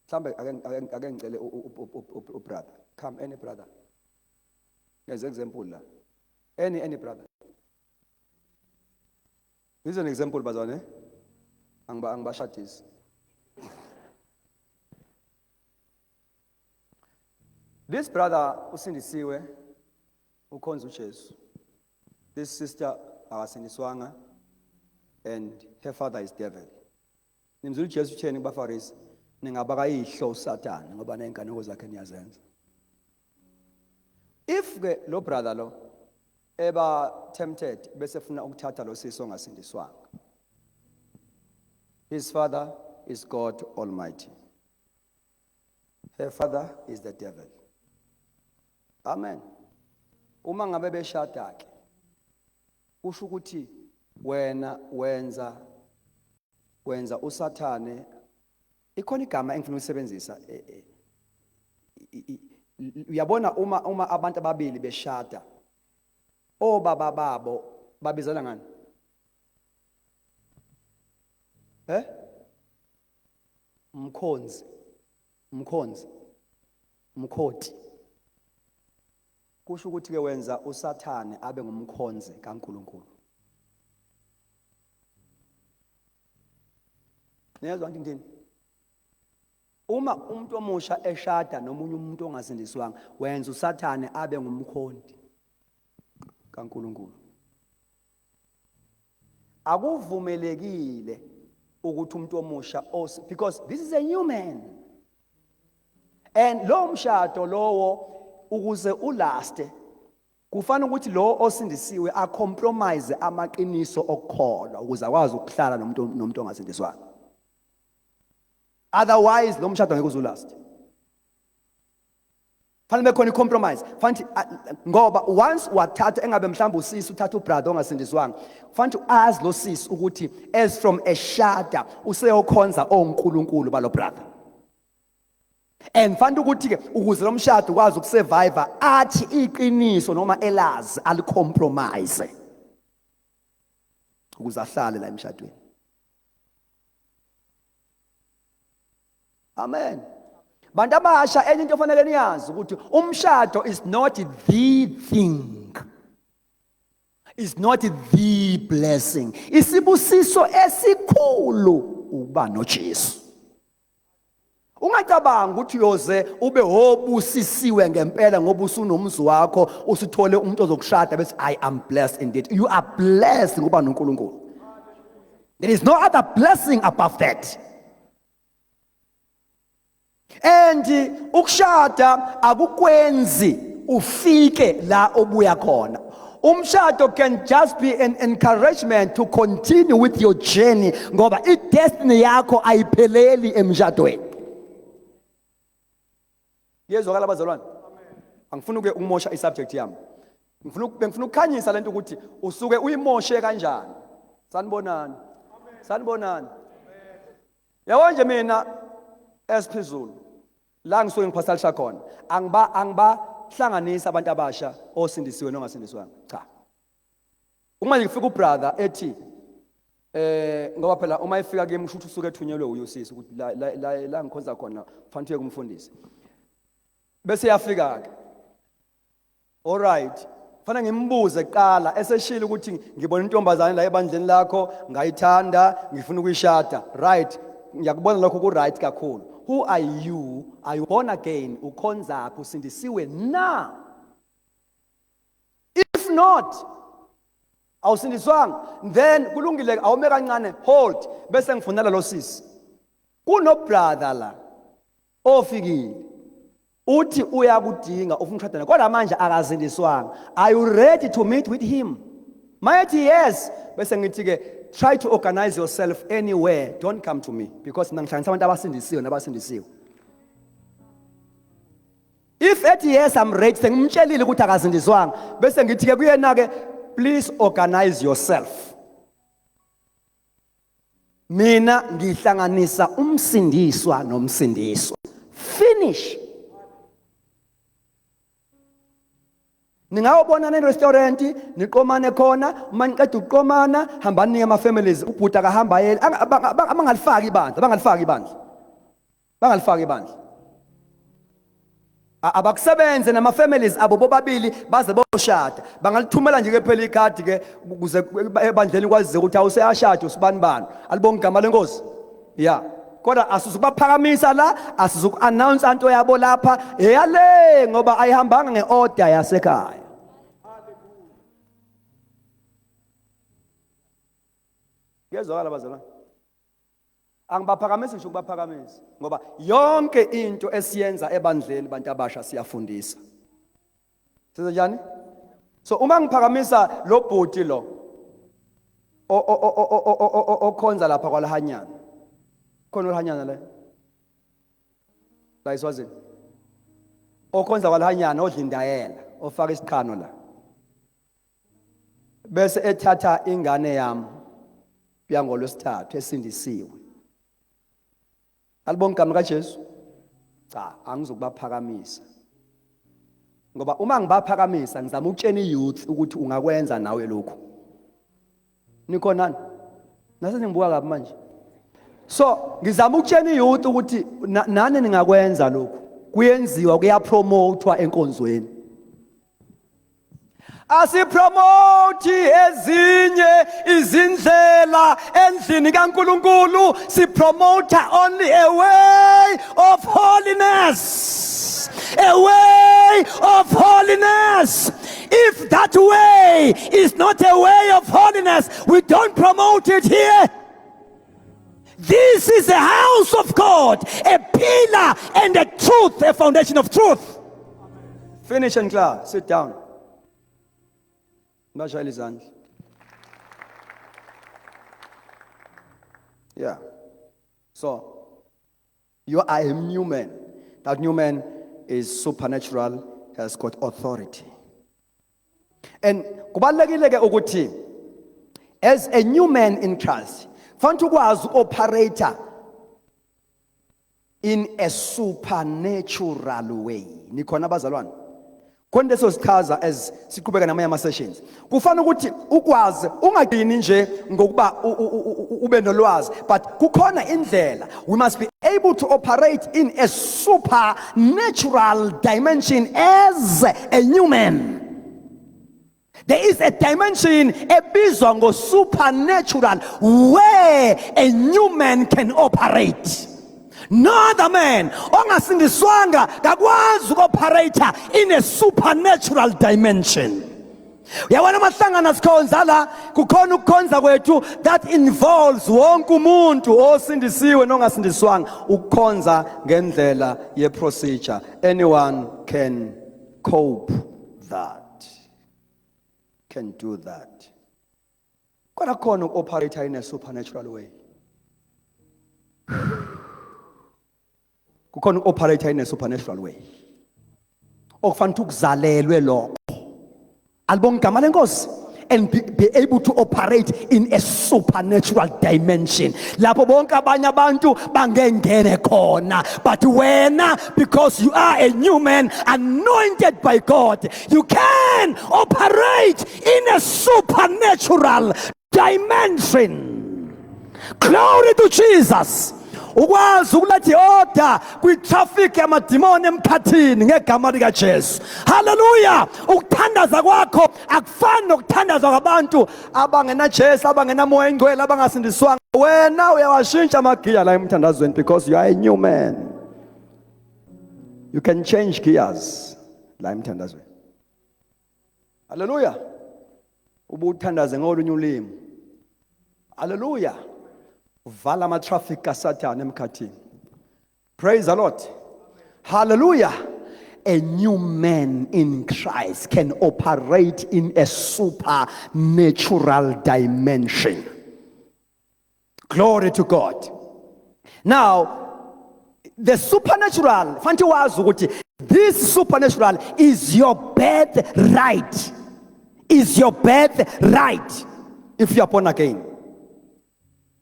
Mhlambe ake ngicele brother. Come, any brother. There's an example la. Any brother. This is an example bazane. Angibashadisi. This brother usindisiwe ukhonza uJesu. This sister akasindiswanga and her father is devil. Nimzulu uJesu utheni kubaFarisi? Ningabaka ihlo uSathane ngoba nenkanoko zakhe niyazenza. If ke lo brother lo eba tempted bese funa ukuthatha lo sisi ongasindiswanga. His father is God Almighty. Her father is the devil. Amen. Uma ngabe beshada ke kusho ukuthi wena wenza uSathane ikhona igama engifuna ukusebenzisa uyabona uma abantu ababili beshada obaba babo babizana ngani mkhoti kusho ukuthi ke wenza uSathane abe ngumkhonzi kaNkuluNkulu. Niyazwa ngithini? Uma umuntu omusha eshada nomunye umuntu ongasindiswanga wenza uSathane abe ngumkhonti kaNkuluNkulu. Akuvumelekile ukuthi umuntu omusha because this is a new man. And lo mshado lowo ukuze ulaste kufanele ukuthi lo osindisiwe acompromise amaqiniso okukholwa ukuze akwazi ukuhlala nomuntu ongasindiswanga. Otherwise lo mshado ngeke uzulast. Fanele bekhona compromise. Fanele ngoba once wathatha engabe mhlawumbe usisi uthatha ubrother ongasindiswanga, fanele azi lo sisi ukuthi as from a shada useyokhonza onkulunkulu balo brother. And fanele ukuthi ke ukuze lo mshado ukwazi ukusurvive athi iqiniso noma elazi alicompromise ukuze ahlale la emshadweni. Amen. Bantu abasha enye into ofanele niyazi ukuthi umshado is not the thing. Is not the blessing. Isibusiso esikhulu uba noJesu. Ungacabanga ukuthi uyoze ube hobusisiwe ngempela ngoba usunomzi wakho usithole umuntu ozokushada bese I am blessed indeed. You are blessed ngoba noNkulunkulu. There is no other blessing above that. And ukushada akukwenzi ufike la obuya khona. Umshado can just be an encouragement to continue with your journey ngoba i-destiny yakho ayipheleli emshadweni. Yezwakala abazalwane? Angifuni ukumosha isubject yami. Ngifuna ukukhanyisa lento ukuthi usuke uyimoshe kanjani. Sanibonani? Sanibonani? Yabo nje mina esiphezulu la ngisuke ngiphasalisha khona angibahlanganisa abantu abasha osindisiwe nongasindiswanga cha. Uma ngifika ubrother ethi ngoba phela uma efika kimi ngisho ukuthi usuke ethunyelwe uyosisi ukuthi la ngikhonza khona kufanele uye kumfundisi. Bese yafika ke. All right. Fanele ngimbuze kuqala eseshila ukuthi ngibona intombazane la ebandleni lakho ngayithanda ngifuna ukuyishada. Right. Ngiyakubona lokho ku right kakhulu. Who are you? Are you born again? Ukhonza phi usindisiwe na? If not, awusindiswanga, then kulungile awume kancane hold bese ngifunela lo sisi. Kuno brother la ofikile. Uthi uyakudinga ufuna ukushada kodwa manje akazindiswanga. Are you ready to meet with him? Mighty yes. Bese ngithi ke try to organize yourself anywhere. Don't come to me because ngihlanganisa abantu abasindisiwe nabasindisiwe. If at yes I'm ready sengimtshelile ukuthi akazindiswanga bese ngithi ke kuyena ke please organize yourself. Mina ngihlanganisa umsindiswa nomsindiswa. Finish. Ningawubona ne-restaurant niqomane khona uma niqeda ukuqomana hambani niye ama-families ubhuti akahamba yena abangalifaki ibandla abakusebenze nama-families abo bobabili baze boshada bangalithumela nje ke phela ikhadi ke ukuze ebandleni kwazize ukuthi awuseyashada usibani bani alibonke igama lenkosi ya kodwa asizukubaphakamisa la asizuku-announce into yabo lapha eyale ngoba ayihambanga nge-order yasekhaya. Ngezwakala bazalwane angibaphakamisi ngisho ukubaphakamisa ngoba yonke into esiyenza ebandleni bantu abasha siyafundisa. Siza njani? So uma ngiphakamisa lo bhuti lo okhonza lapha kwalahanyana khona olahanyana la iswazini okhonza kwalahanyana odlindayela ofaka isiqhano la bese ethatha ingane yami yangolwesithathu esindisiwe. Alibonke igama kaJesu. Cha, angizokubaphakamisa. Ngoba uma ngibaphakamisa ngizama ukutshena iyouth ukuthi ungakwenza nawe lokho. Nikhonani? Nase ngibuka kabi manje. So, ngizama ukutshena iyouth ukuthi nani ningakwenza lokho. Kuyenziwa kuyapromotewa enkonzweni. Asipromote ezinye izindlela endlini kaNkulunkulu sipromote only a way of holiness. A way of holiness. If that way is not a way of holiness, we don't promote it here. This is a house of God, a pillar and a truth, a foundation of truth. Finish and clear. Sit down. Yeah. So, you are a new man. That new man is supernatural, has got authority. And kubalulekile ke ukuthi as a new man in Christ, fanele ukwazi operator in a supernatural way. Nikhona abazalwane? Konde sosichaza as siqhubeka namanye ama sessions. Kufanele ukuthi ukwazi ungagcini nje ngokuba ube nolwazi, but kukhona indlela. We must be able to operate in a supernatural dimension as a new man. There is a dimension ebizwa ngo supernatural where a new man can operate. No other man ongasindiswanga kakwazi ukoperate in a supernatural dimension. Uyabona mahlangana sikhonza la kukhona ukukhonza kwethu that involves wonke umuntu osindisiwe nongasindiswanga ukukhonza ngendlela ye procedure. Anyone can cope that. Can do that. Kodwa khona ukoperate in a supernatural way. Kukhona operate in a supernatural way. Okufanele ukuzalelwe lokho. Alibonke igama lenkosi. and be able to operate in a supernatural dimension. Lapho bonke abanye abantu bangengene khona, but wena, because you are a new man anointed by God, you can operate in a supernatural dimension. Glory to Jesus. Ukwazi ukuletha order kwi-traffic yamadimoni emkhathini ngegama lika Jesu. Hallelujah. Ukuthandaza kwakho akufani nokuthandaza kwabantu abangena Jesu, abangena moya engcwele, abangasindiswanga. Wena uyawashintsha amagiya la emthandazweni because you are a new man. You can change gears la emthandazweni. Hallelujah. Ubuthandaze ngolunye ulimi. Hallelujah. Vala ama-traffic kaSathane emkhathini. Praise the Lord. Hallelujah. A new man in Christ can operate in a supernatural dimension. Glory to God. Now, the supernatural, fanti wazi ukuthi this supernatural is your birthright. Is your birthright if you are born again.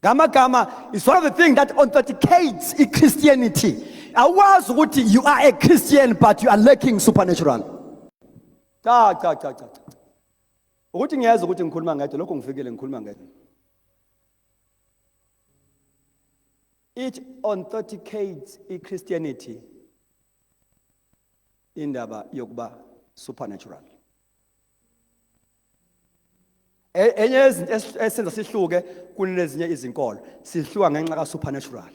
Gama is one of the things that authenticates Christianity. Awazi ukuthi you are a Christian but you are lacking supernatural. Ukuthi ngiyazi ukuthi ngikhuluma ngedwa, lokho ngifikele ngikhuluma ngedwa. It authenticates Christianity indaba yokuba supernatural. Enye izinto esenza sihluke kunezinye izinkolo, sihluka ngenxa ka supernatural.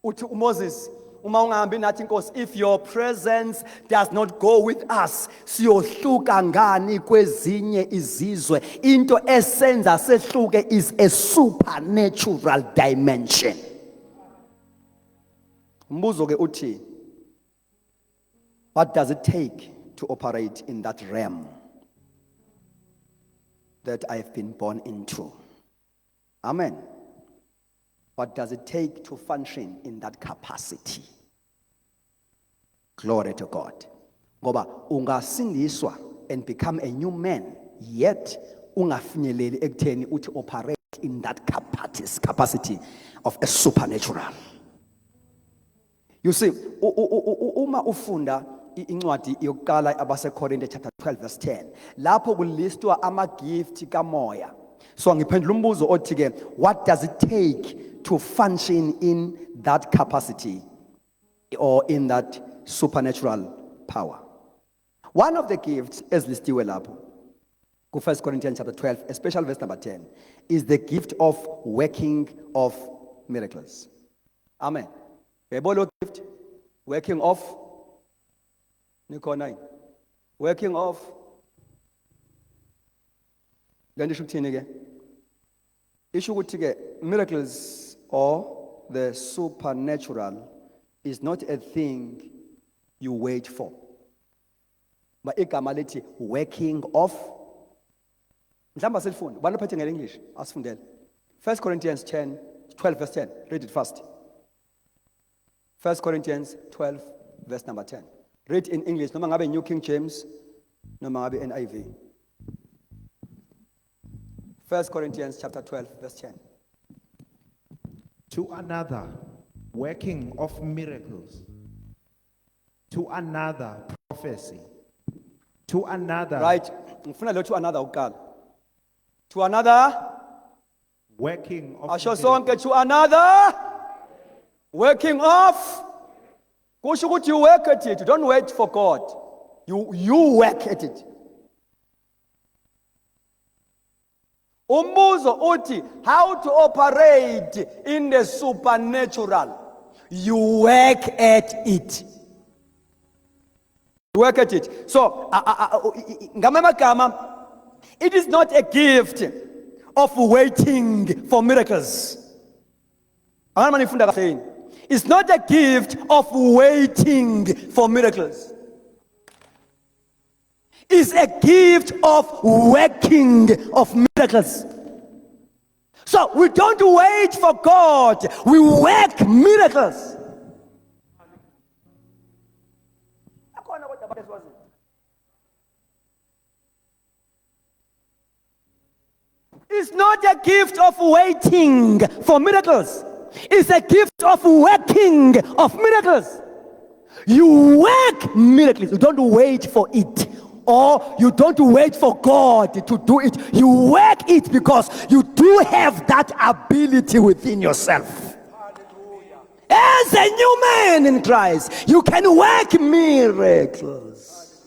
Uthi uMoses uma ungahambi nathi inkosi, if your presence does not go with us, siyohluka ngani kwezinye izizwe. Into esenza sehluke is a supernatural dimension. Umbuzo ke uthi, what does it take to operate in that realm that I've been born into? Amen. What does it take to function in that capacity? Glory to God. Ngoba ungasindiswa and become a new man, yet ungafinyeleli ekutheni uthi operate in that capacity of a supernatural. You see, uma ufunda incwadi yokuqala abaseKorinte chapter 12 verse 10, lapho kulistwa ama-gift kamoya. So ngiphendula umbuzo othi ke, what does it take to function in that capacity or in that supernatural power? One of the gifts ezlistiwe lapho ku 1 Corinthians chapter 12, especially verse number 10, is the gift of working of miracles. Amen. Yebo gift, working of Nikonai. Working of lento ishukuthini ke? Isho ukuthi ke miracles or the supernatural is not a thing you wait for. But igama lithi working of, mhlamba silifunda, bani uphethe nge-English asifundele. 1 Corinthians 12 verse 10. Read it first. 1 Corinthians 12 verse number 10. Read in English, noma ngabe New King James, noma ngabe NIV. 1 Corinthians chapter 12 verse 10. To another, working of miracles. To another, prophecy. To another, Right. Ngifuna lo to another uqala. To another, working of asho miracles. sonke to another, working of. Kusho ukuthi you work at it. You don't wait for God. You work at it. Umbuzo uthi, how to operate in the supernatural. You work at it. You work at it. So, ngamanye amagama, it is not a gift of waiting for miracles. Angani manifunda kahle yini? It's not a gift of waiting for miracles. It's a gift of working of miracles. So we don't wait for God, we work miracles. It's not a gift of waiting for miracles. It's a gift of working of miracles. You work miracles. You don't wait for it. Or you don't wait for God to do it. You work it because you do have that ability within yourself. As a new man in Christ, you can work miracles.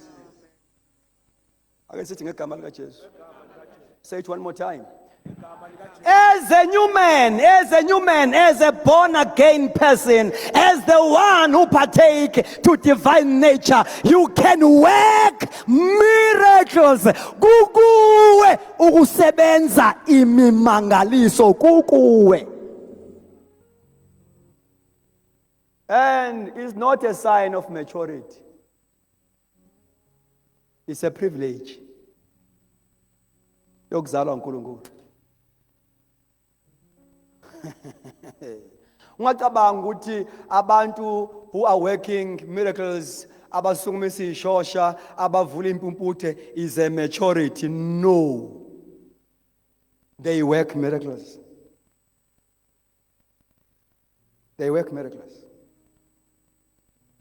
Say it one more time. As a new man, as a born again person, as the one who partake to divine nature, you can work miracles. Kukuwe ukusebenza imimangaliso kukuwe. And it's not a sign of maturity. It's a privilege. Yokuzalwa uNkulunkulu. Ungacabanga ukuthi abantu who are working miracles, abasukumisa ishosha, abavula impumputhe is a maturity. No. They work miracles. They work miracles.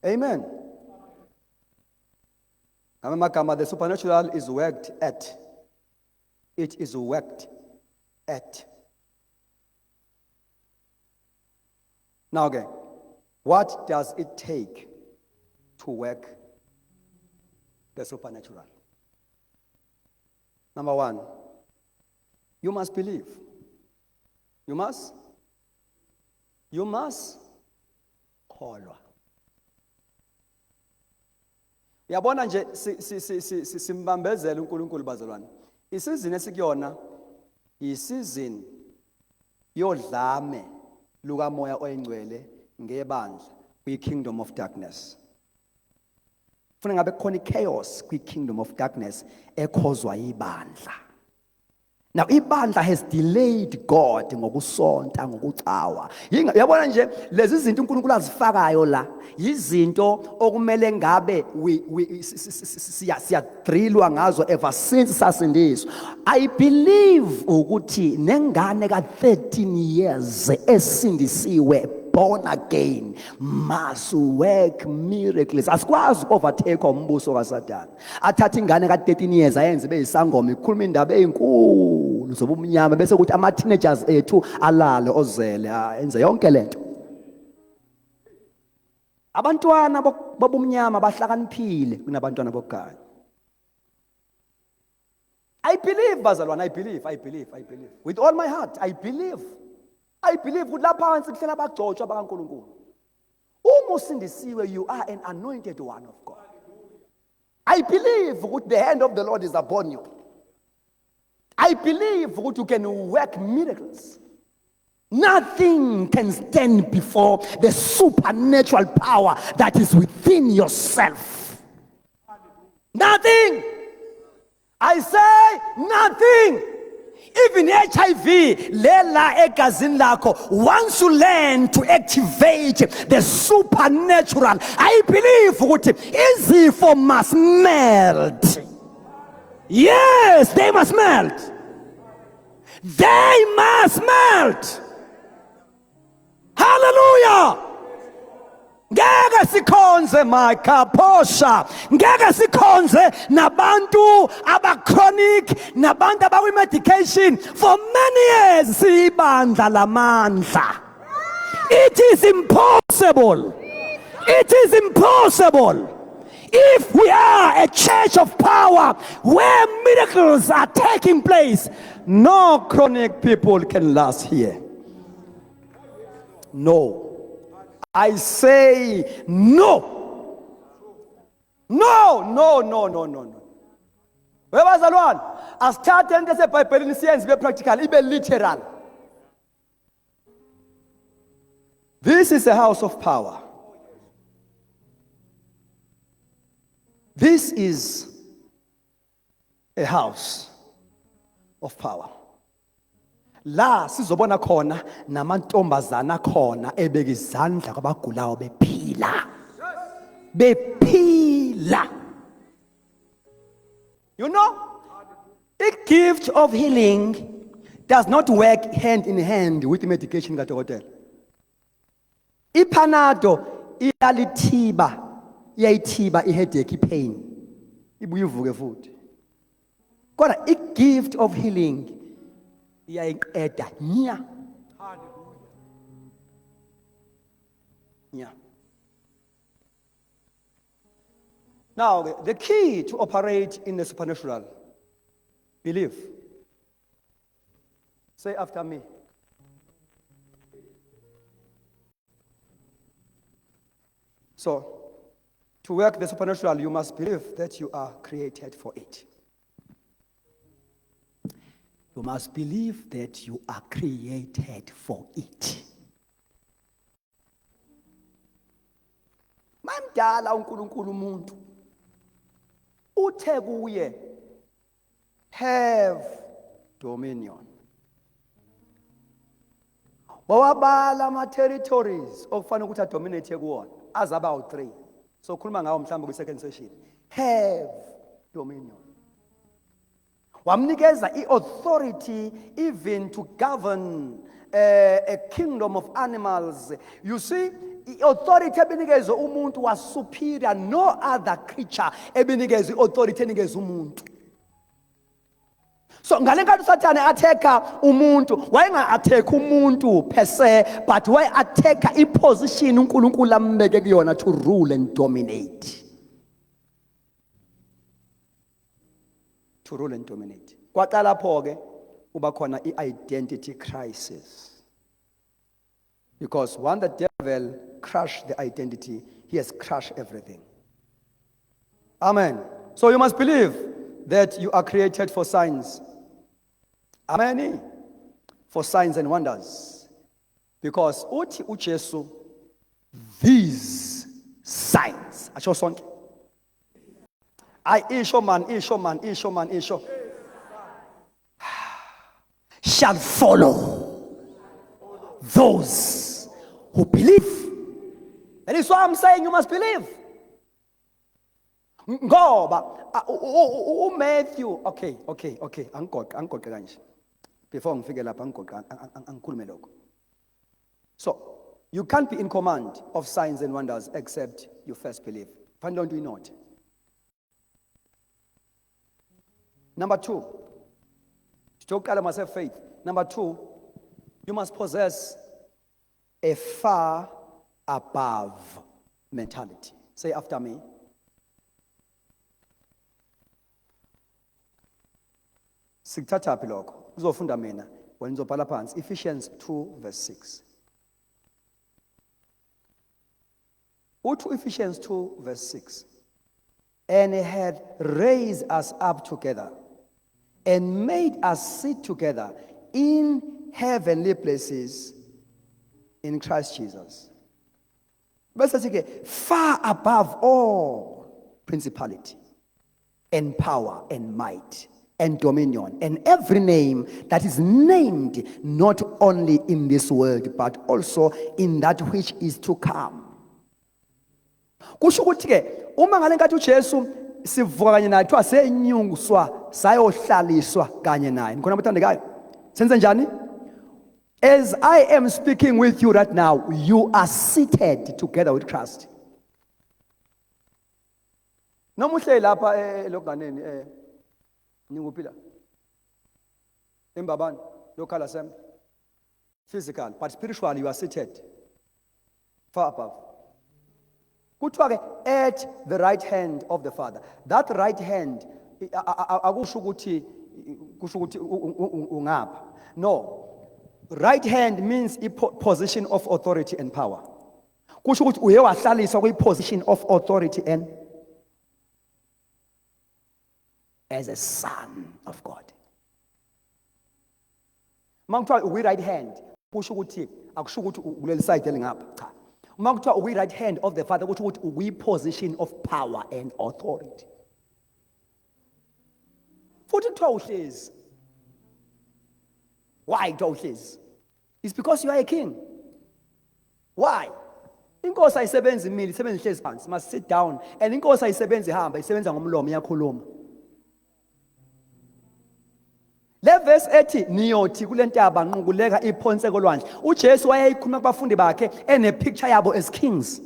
Amen. The supernatural is worked at. It is worked at. Now again, what does it take to work the supernatural? Number one, you must believe. You must kholwa. Uyabona nje simbambezela uNkulunkulu bazalwane. Isizini esikuyona isizini yodlame luka moya oyingcwele ngebandla kwi kingdom of darkness. Funa ngabe khona chaos kwi kingdom of darkness ekhozwa ibandla. Now ibandla has delayed God ngokusonta ngokucawa. Uyabona nje lezi zinto uNkulunkulu azifakayo la yizinto okumele ngabe siya drillwa ngazo ever since sasindiswa. I believe ukuthi nengane ka 13 years esindisiwe born again must work miracles. Asikwazi overtake umbuso kaSathane. Athatha ingane ka 13 years ayenze beyisangoma ikhuluma indaba ezinkulu zobumnyama bese ukuthi ama teenagers ethu alale ozele enze yonke lento. Abantwana bobumnyama bahlakaniphile kunabantwana bokukhanya. I believe bazalwane, I believe with all my heart. I believe ukuthi lapha phansi kuhlela abagcotshwa bakaNkulunkulu. Uma usindisiwe, you are an anointed one of God. I believe ukuthi the hand of the Lord is upon you. I believe that you can work miracles. Nothing can stand before the supernatural power that is within yourself. Nothing. I say nothing. Even HIV, lela egazini lakho, once you learn to activate the supernatural, I believe ukuthi izifo must melt. Yes, they must melt. They must melt. Hallelujah. Ngeke sikhonze makaposha, ngeke sikhonze nabantu abachronic, nabantu abakwi medication for many years sibandla lamandla. It is impossible. It is impossible. If we are a church of power where miracles are taking place, no chronic people can last here. No. I say no. No. Webazalwane, asithathe into eseBhayibhelini siyenze ibe practical, ibe literal. This is a house of power. This is a house of power. La sizobona khona namantombazana khona ebeka izandla kwabagulayo bephila. You know, the gift of healing does not work hand in hand with medication kadokotela. Ipanado iyayithiba i-headache pain. Ibuye ivuke futhi. Kodwa i-gift of healing iyayiqeda nya. Yeah. Now, the key to operate in the supernatural, believe. Say after me. So, to work the supernatural, you must believe that you are created for it. You must believe that you are created for it. Mandala uNkulunkulu umuntu uthe kuye have dominion. Wawabala ama-territories okufanele ukuthi adominate kuwona azabawu 3. So khuluma ngawo mhlawumbe kwi-second session. Have dominion. Wamnikeza i-authority even to govern a kingdom of animals. You see, i-authority ebinikezwe umuntu was superior. No other creature ebinikezwe i-authority enikeza umuntu. So ngale nkathi uSathane atheka umuntu, wayenga-atheka umuntu per se, but waye-atheka i-position uNkulunkulu ambeke kuyona to rule and dominate. To rule and dominate. Kwaqala lapho-ke kuba khona i-identity crisis. Because when the devil crushed the identity, he has crushed everything. Amen. So you must believe that you are created for signs. Amen. For signs and wonders. Because uthi uJesu, these signs. Asho sonke. Isho. Shall follow those who believe. And it's why I'm saying you must believe. Ngoba Matthew, okay. Angigoqe kanje. Before ngifike lapha angikhulume lokho. So, you can't be in command of signs and wonders except you first believe. Don't we not? Number 2, to must have faith. Number 2, you must possess a far above mentality. Say after me. Sikuthatha phi lokho? Uzofunda mina wena uzobhala phansi Ephesians 2 verse 6. Uthi Ephesians 2 verse 6. And he had raised us up together and made us sit together in heavenly places in Christ Jesus. Verse 6, far above all principality and power and might and dominion and every name that is named not only in this world but also in that which is to come. Kusho ukuthi ke uma ngale nkathi uJesu sivuka kanye naye kuthiwa senyunguswa sayohlaliswa kanye naye. Nikhona abathandekayo? Senze njani? As I am speaking with you right now, you are seated together with Christ. Noma uhleli lapha eloganeni ninguphi la? Embabani, local assembly. Physical, but spiritually you are seated far above. Kuthiwa at the right hand of the Father. That right hand akusho ukuthi ungapha. No. Right hand means a position of authority and power. Kusho ukuthi uye wahlaliswa kwi-position of authority and as a son of God. Mangithiwa uyi right hand, kusho ukuthi akusho ukuthi uleli side elingapha. Cha. Mangithiwa uyi right hand of the Father, kusho ukuthi uyi position of power and authority. Futhi kuthiwa uhlezi. Why kuthiwa uhlezi? It's because you are a king. Why? Inkosi ayisebenzi imili, isebenza ihlezi phansi. Must sit down. And inkosi ayisebenzi ihamba, isebenza ngomlomo iyakhuluma. Le verse ethi niyothi kulentaba nqunguleka iphonse kolwandle. UJesu wayeyikhuluma kubafundi bakhe ene picture yabo as kings.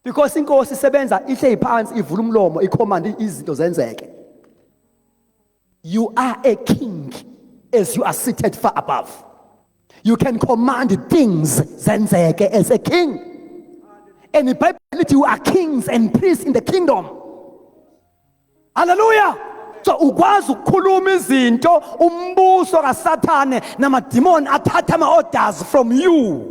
Because inkosi isebenza ihle iphansi ivula umlomo icommand izinto zenzeke. You are a king as you are seated far above. You can command things zenzeke as a king. And in the Bible you are kings and priests in the kingdom. Hallelujah. So ukwazi ukukhuluma izinto umbuso kaSathane namademon athatha ama-orders from you.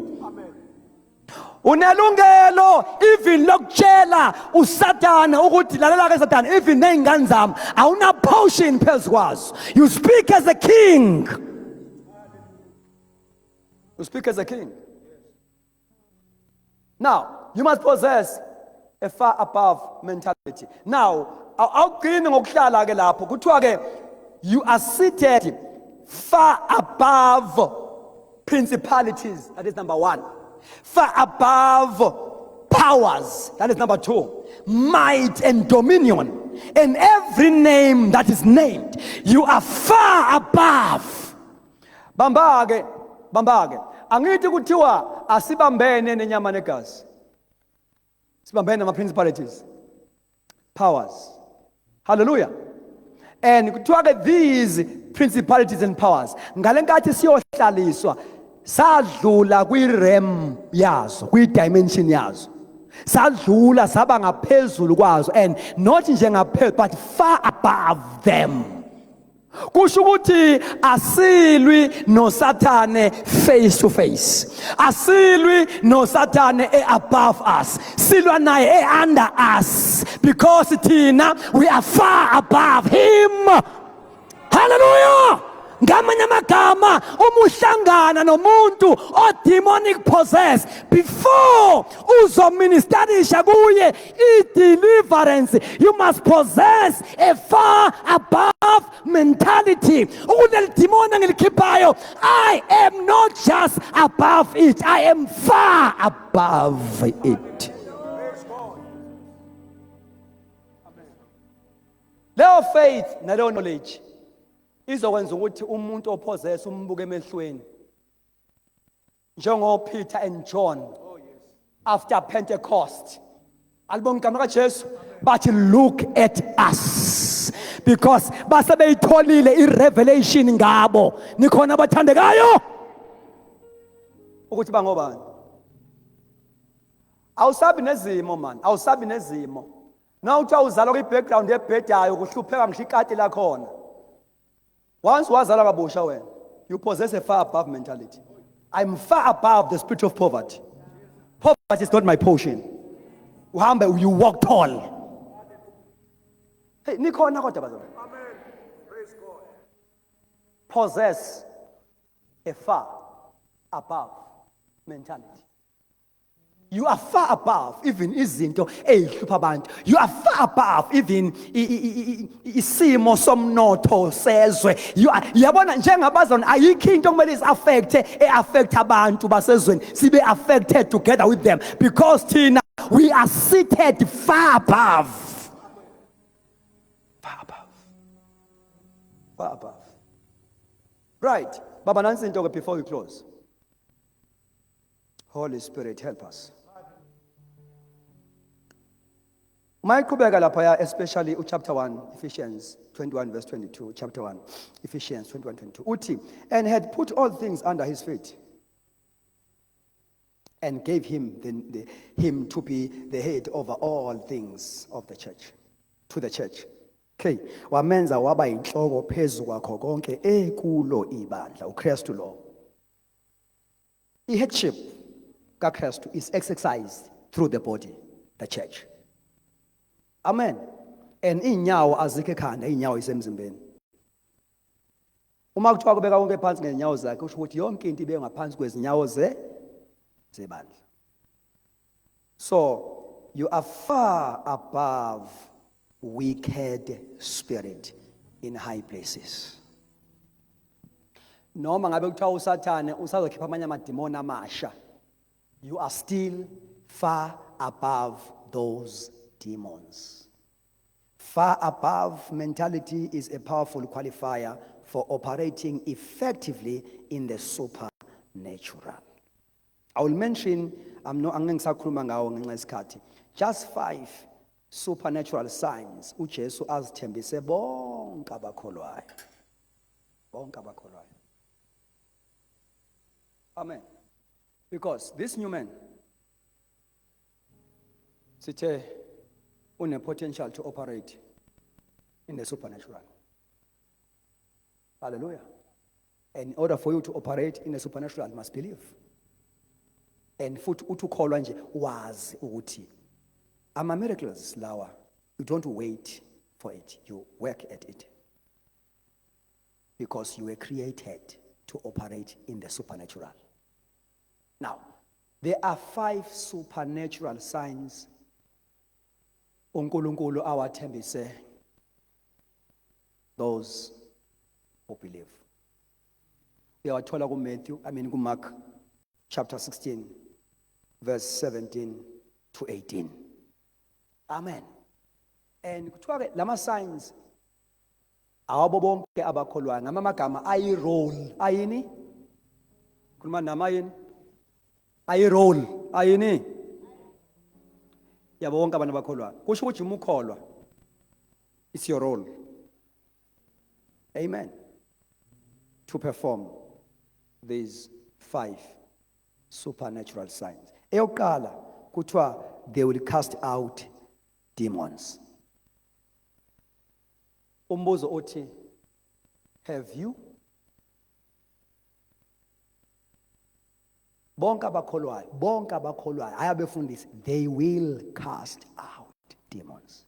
Unelungelo even lokutshela uSathane ukuthi lalela ke Sathane even nezingane zami awuna portion phezu kwazo. You speak as a king. You speak as a king. Now, you must possess a far above mentality. Now, awugcini ngokuhlala ke lapho kuthiwa ke you are seated far above principalities. That is number 1. Far above powers. That is number 2. Might and dominion. And every name that is named. You are far above. Bambage. Angithi kuthiwa asibambene nenyama negazi. Sibambene nama-principalities. Powers. Hallelujah. And kuthiwa ke these principalities and powers. Ngale nkathi siyohlaliswa sadlula kwi-realm yazo, kwi-dimension yazo. Sadlula saba ngaphezulu kwazo and not nje ngaphezulu but far above them. Kusho ukuthi asilwi noSathane face to face. Asilwi noSathane above us. Silwa naye under us because thina we are far above him. Hallelujah. Ngamanye amagama umuhlangana nomuntu demonic possessed before uzoministerisha kuye deliverance, you must possess a far above mentality. Ukuleli demon engilikhiphayo, I am not just above it, I am far above it. Leyo faith naleyo knowledge izokwenza ukuthi umuntu ophossess umbuke emehlweni njengo Peter and John after Pentecost. Alibonga igama kaJesu, but look at us because base beyitholile irevelation ngabo. Nikhona abathandekayo ukuthi bangobani. Awusabi nezimo man, awusabi nezimo. Na uthi awuzalwa kwi-background ebhedayo kuhlupheka ngisho ikati la khona. Once wazalwa kabusha wena, you possess a far above mentality. I'm far above the spirit of poverty. Poverty is not my portion. Uhambe, you walk tall. Hey, nikhona kodwa bazalwane. Amen. Praise God. Possess a far above mentality. You are far above even izinto ezihlupha abantu. You are far above even isimo somnotho sezwe. Yabona njengabazalwane ayikho into kumele affect abantu basezweni sibe affected together with them because thina we are seated far above. Far above. Far above. Right. Baba nansi into before we close. Holy Spirit, help us. Maqhubeka lapha especially chapter 1 Ephesians 21 verse 22, chapter 1 Ephesians 21:22. Uthi, and had put all things under his feet and gave him him to be the head over all things of the church, to the church. Okay, wamenza waba inhloko phezu kwakho konke ekulo ibandla uKristu lo. Headship kaKristu is exercised through the body, the church. Amen. And inyawo azikho ekhanda, inyawo isemzimbeni. Uma kuthiwa kubeka konke phansi ngenyawo zakhe, kusho ukuthi yonke into ibe ngaphansi kwezinyawo zebandla. So you are far above wicked spirit in high places. Noma ngabe kuthiwa uSathane usazokhipha amanye amademoni amasha, you are still far above those demons. Far above mentality is a powerful qualifier for operating effectively in the supernatural. I will mention, just 5 supernatural signs uJesu azithembise bonke abakholwayo. Bonke abakholwayo. Amen. Because this new man, sithe, une potential to operate in the supernatural. Hallelujah. And in order for you to operate in the supernatural, you must believe. And futhi uthi ukholwa nje wazi ukuthi ama miracles lawa, you don't wait for it, you work at it. Because you were created to operate in the supernatural. Now, there are 5 supernatural signs uNkulunkulu awathembise those who believe. Uyawathola kuMark chapter 16 verse 17 to 18. Amen. And kuthiwa ke lama signs awabo bonke abakholwayo ngamagama ayi-roll ayini? Khuluma nama yini? Ayi-roll ayini? Yabo bonke abantu abakholwayo. Kusho ukuthi uma ukholwa, it's your role. Amen. To perform these 5 supernatural signs. Eyokuqala kuthiwa they will cast out demons. Umbuzo othi, have you? Bonke abakholwayo ayabefundisi, they will cast out demons.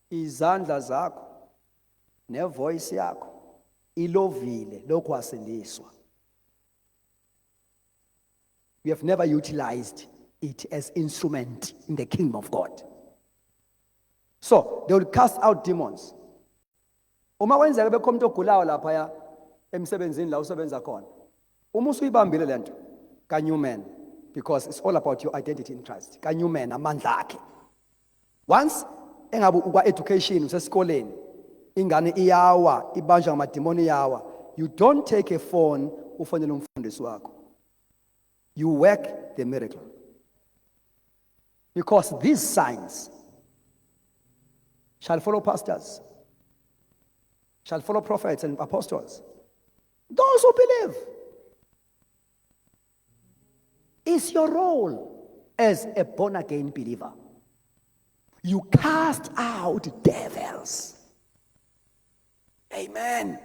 Izandla zakho nevoice yakho ilovile lokhu wasindiswa. We have never utilized it as instrument in the kingdom of God. So they will cast out demons. Uma kwenzeka bekho umuntu ogulayo lapha ya emsebenzini la usebenza khona. Uma usuyibambile lento ka new man, because it's all about your identity in Christ. Ka new man amandla akhe. Once engabe ukwa education usesikoleni, ingane iyawa, ibanjwa ngamademoni yawa, you don't take a phone ufonele umfundisi wakho. You work the miracle. Because these signs shall follow pastors, shall follow prophets and apostles. Those who believe. It's your role as a born-again believer. You cast out devils. Amen.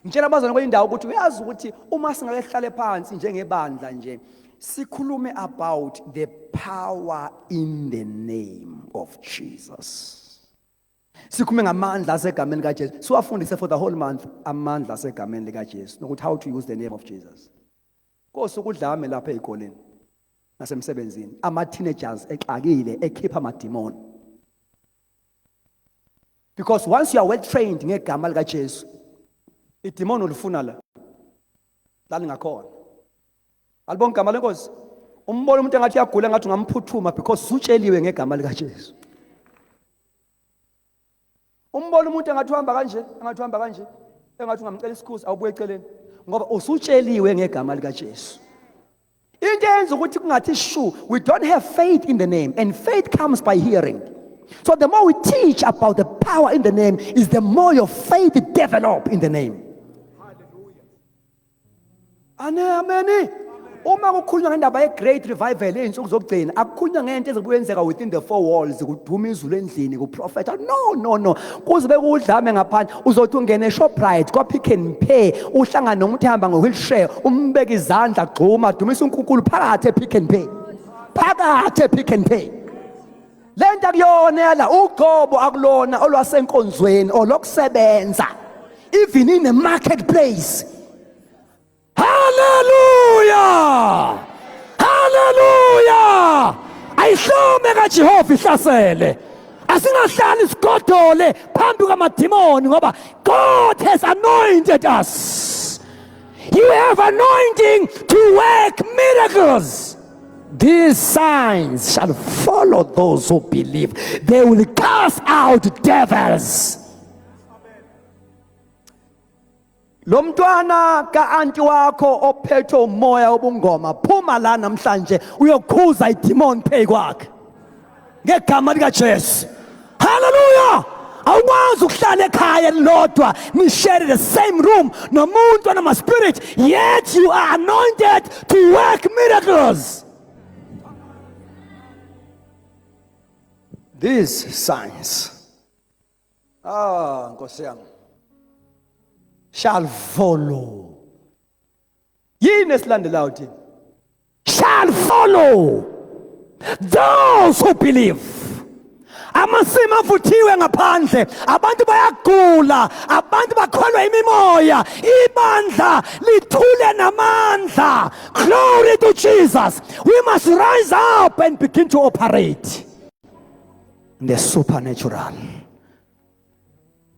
Ngitshela abazalwane kwindawo ukuthi uyazi ukuthi uma singakehlale phansi njengebandla nje sikhulume about the power in the name of Jesus. Sikhulume ngamandla asegameni likaJesu. Siwafundise for the whole month amandla asegameni likaJesu nokuthi how to use the name of Jesus. Kosuku udlame lapha ezikoleni nasemsebenzini ama teenagers exakile ekhipha amademon. Because once you are well trained ngegama likaJesu, idemon ulifuna la lingakhona. Alibonke igama lenkosi. Umbona umuntu engathi uyagula engathi ungamphuthuma because utsheliwe ngegama likaJesu. Umbona umuntu engathi uhamba kanje, engathi ungamcela isikhuzi awubuye eceleni ngoba usutsheliwe ngegama likaJesu. Into eyenza ukuthi kungathi shu, we don't have faith in the name, and faith comes by hearing. So the more we teach about the power in the name, is the more your faith develop in the name. Hallelujah. Amen. Uma kukhulunywa ngendaba ye great revival einsuku zokugcina, akukhulunywa ngento ezokuyenzeka within the 4 walls, kuduma izulu endlini, kuprofeta. No. Kuze bekudlame ngaphandle, uzothi ungene eShoprite, kwa Pick n Pay, uhlangana nomuntu ehamba ngewheelchair, umbeka izandla gxuma, dumisa uNkulunkulu phakathi ePick n Pay. Phakathi ePick n Pay. Lento akuyona la ugcobo akulona olwasenkonzweni olokusebenza. Even in the marketplace. Hallelujah! Hallelujah! Ayihlome kaJehova ihlasele. Asingahlali isigodole phambi kwamademoni ngoba God has anointed us. You have anointing to work miracles. These signs shall follow those who believe. They will cast out devils. Lo mntwana ka-anti wakho ophethwe umoya obungoma phuma la namhlanje uyokhuza idemon phezu kwakhe. Ngegama likaJesu. Hallelujah! Awukwazi ukuhlala ekhaya elilodwa nishare the same room nomuntu onama spirit, yet you are anointed to work miracles. These signs, Nkosi yami, shall follow. Yini esilandelayo thina? Shall follow those who believe. Amasimo avuthiwe ngaphandle, abantu bayagula, abantu bakholwa imimoya, ibandla lithule namandla. Glory to Jesus. We must rise up and begin to operate in the supernatural.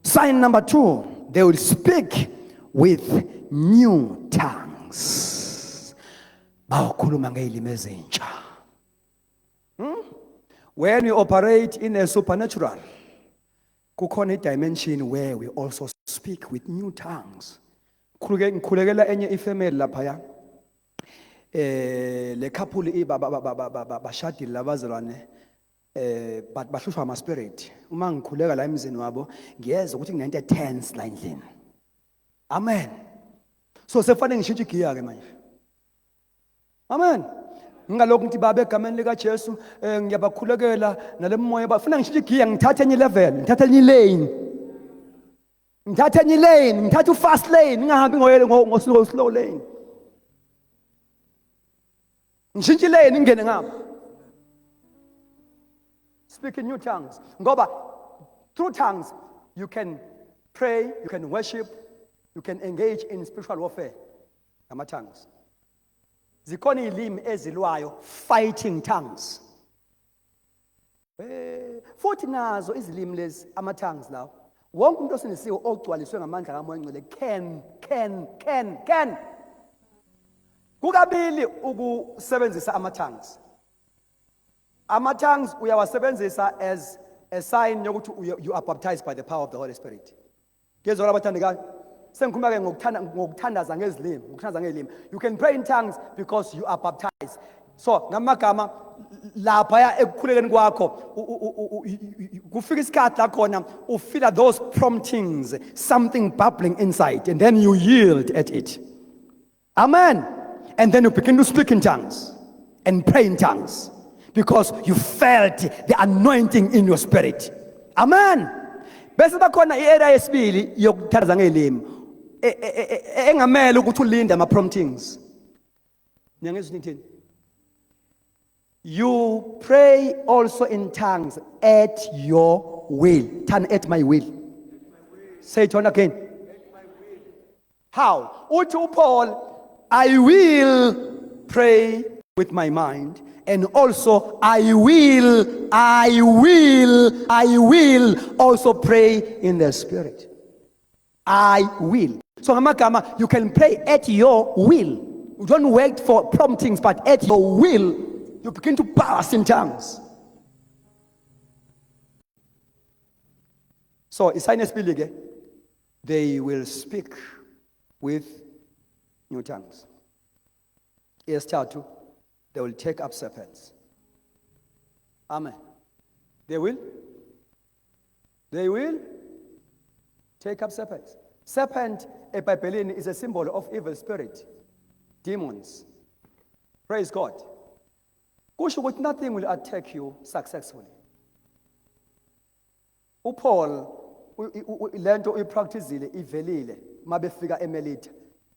Sign number 2, they will speak with new tongues. Bawukhuluma ngezilimi ezintsha. When we operate in a supernatural, kukhona dimension where we also speak with new tongues. Ngikhulekela enye ifamily lapha le couple bashadile labazalwane but bahlushwa ama spirit. Uma ngikhuleka la emzini wabo ngiyeza ukuthi kunento tense la endlini. Amen. So sefanele ngishintshe igiya ke manje. Amen. Ngalokho ngithi baba egameni lika Jesu ngiyabakhulekela nalemoya bafuna ngishintshe igiya ngithathe enye level, ngithathe enye lane. Ngithathe enye lane, ngithathe fast lane, ngingahambi ngo slow lane. Ngishintshe lane ngene ngapha. Speak in new tongues. Ngoba through tongues you can pray, you can worship, you can engage in spiritual warfare. Ama tongues. Zikhona izilimi ezilwayo, fighting tongues. Futhi nazo izilimi lezi ama tongues lawo. Wonke umuntu osinisiwe ogcwaliswe ngamandla kaMoya Ngcwele can. Kukabili ukusebenzisa ama tongues. Ama tongues uyawasebenzisa as a sign yokuthi you are baptized by the power of the Holy Spirit. Ngezwe abathandekayo. Sengikhuluma ke ngokuthandaza ngezilimi, you can pray in tongues because you are baptized. So ngamagama lapha ekukhulekeni kwakho kufika isikhathi la khona ufeel those promptings, something bubbling inside, and then you yield at it. Amen. And then you begin to speak in tongues and pray in tongues because you felt the anointing in your spirit. Amen. Bese bakhona iarea yesibili yokuthandaza ngezilimi engamele ukuthi ulinde ama promptings. Niyangizwa ngithini? You pray also in tongues at your will. Turn at my will. Say it on again. How? Uthi uPaul, I will pray with my mind, and also I will also pray in the spirit. I will. So ngamagama, you can pray at your will. You don't wait for promptings, but at your will, you begin to burst in tongues. So isayini esibili, they will speak with new tongues. Esithathu, they will take up serpents. Amen. They will take up serpents. Serpent, eBhayibhelini, is a symbol of evil spirit, demons. Praise God. Kusho ukuthi nothing will attack you successfully. uPaul lento uyipracticile ivelile mabefika eMelita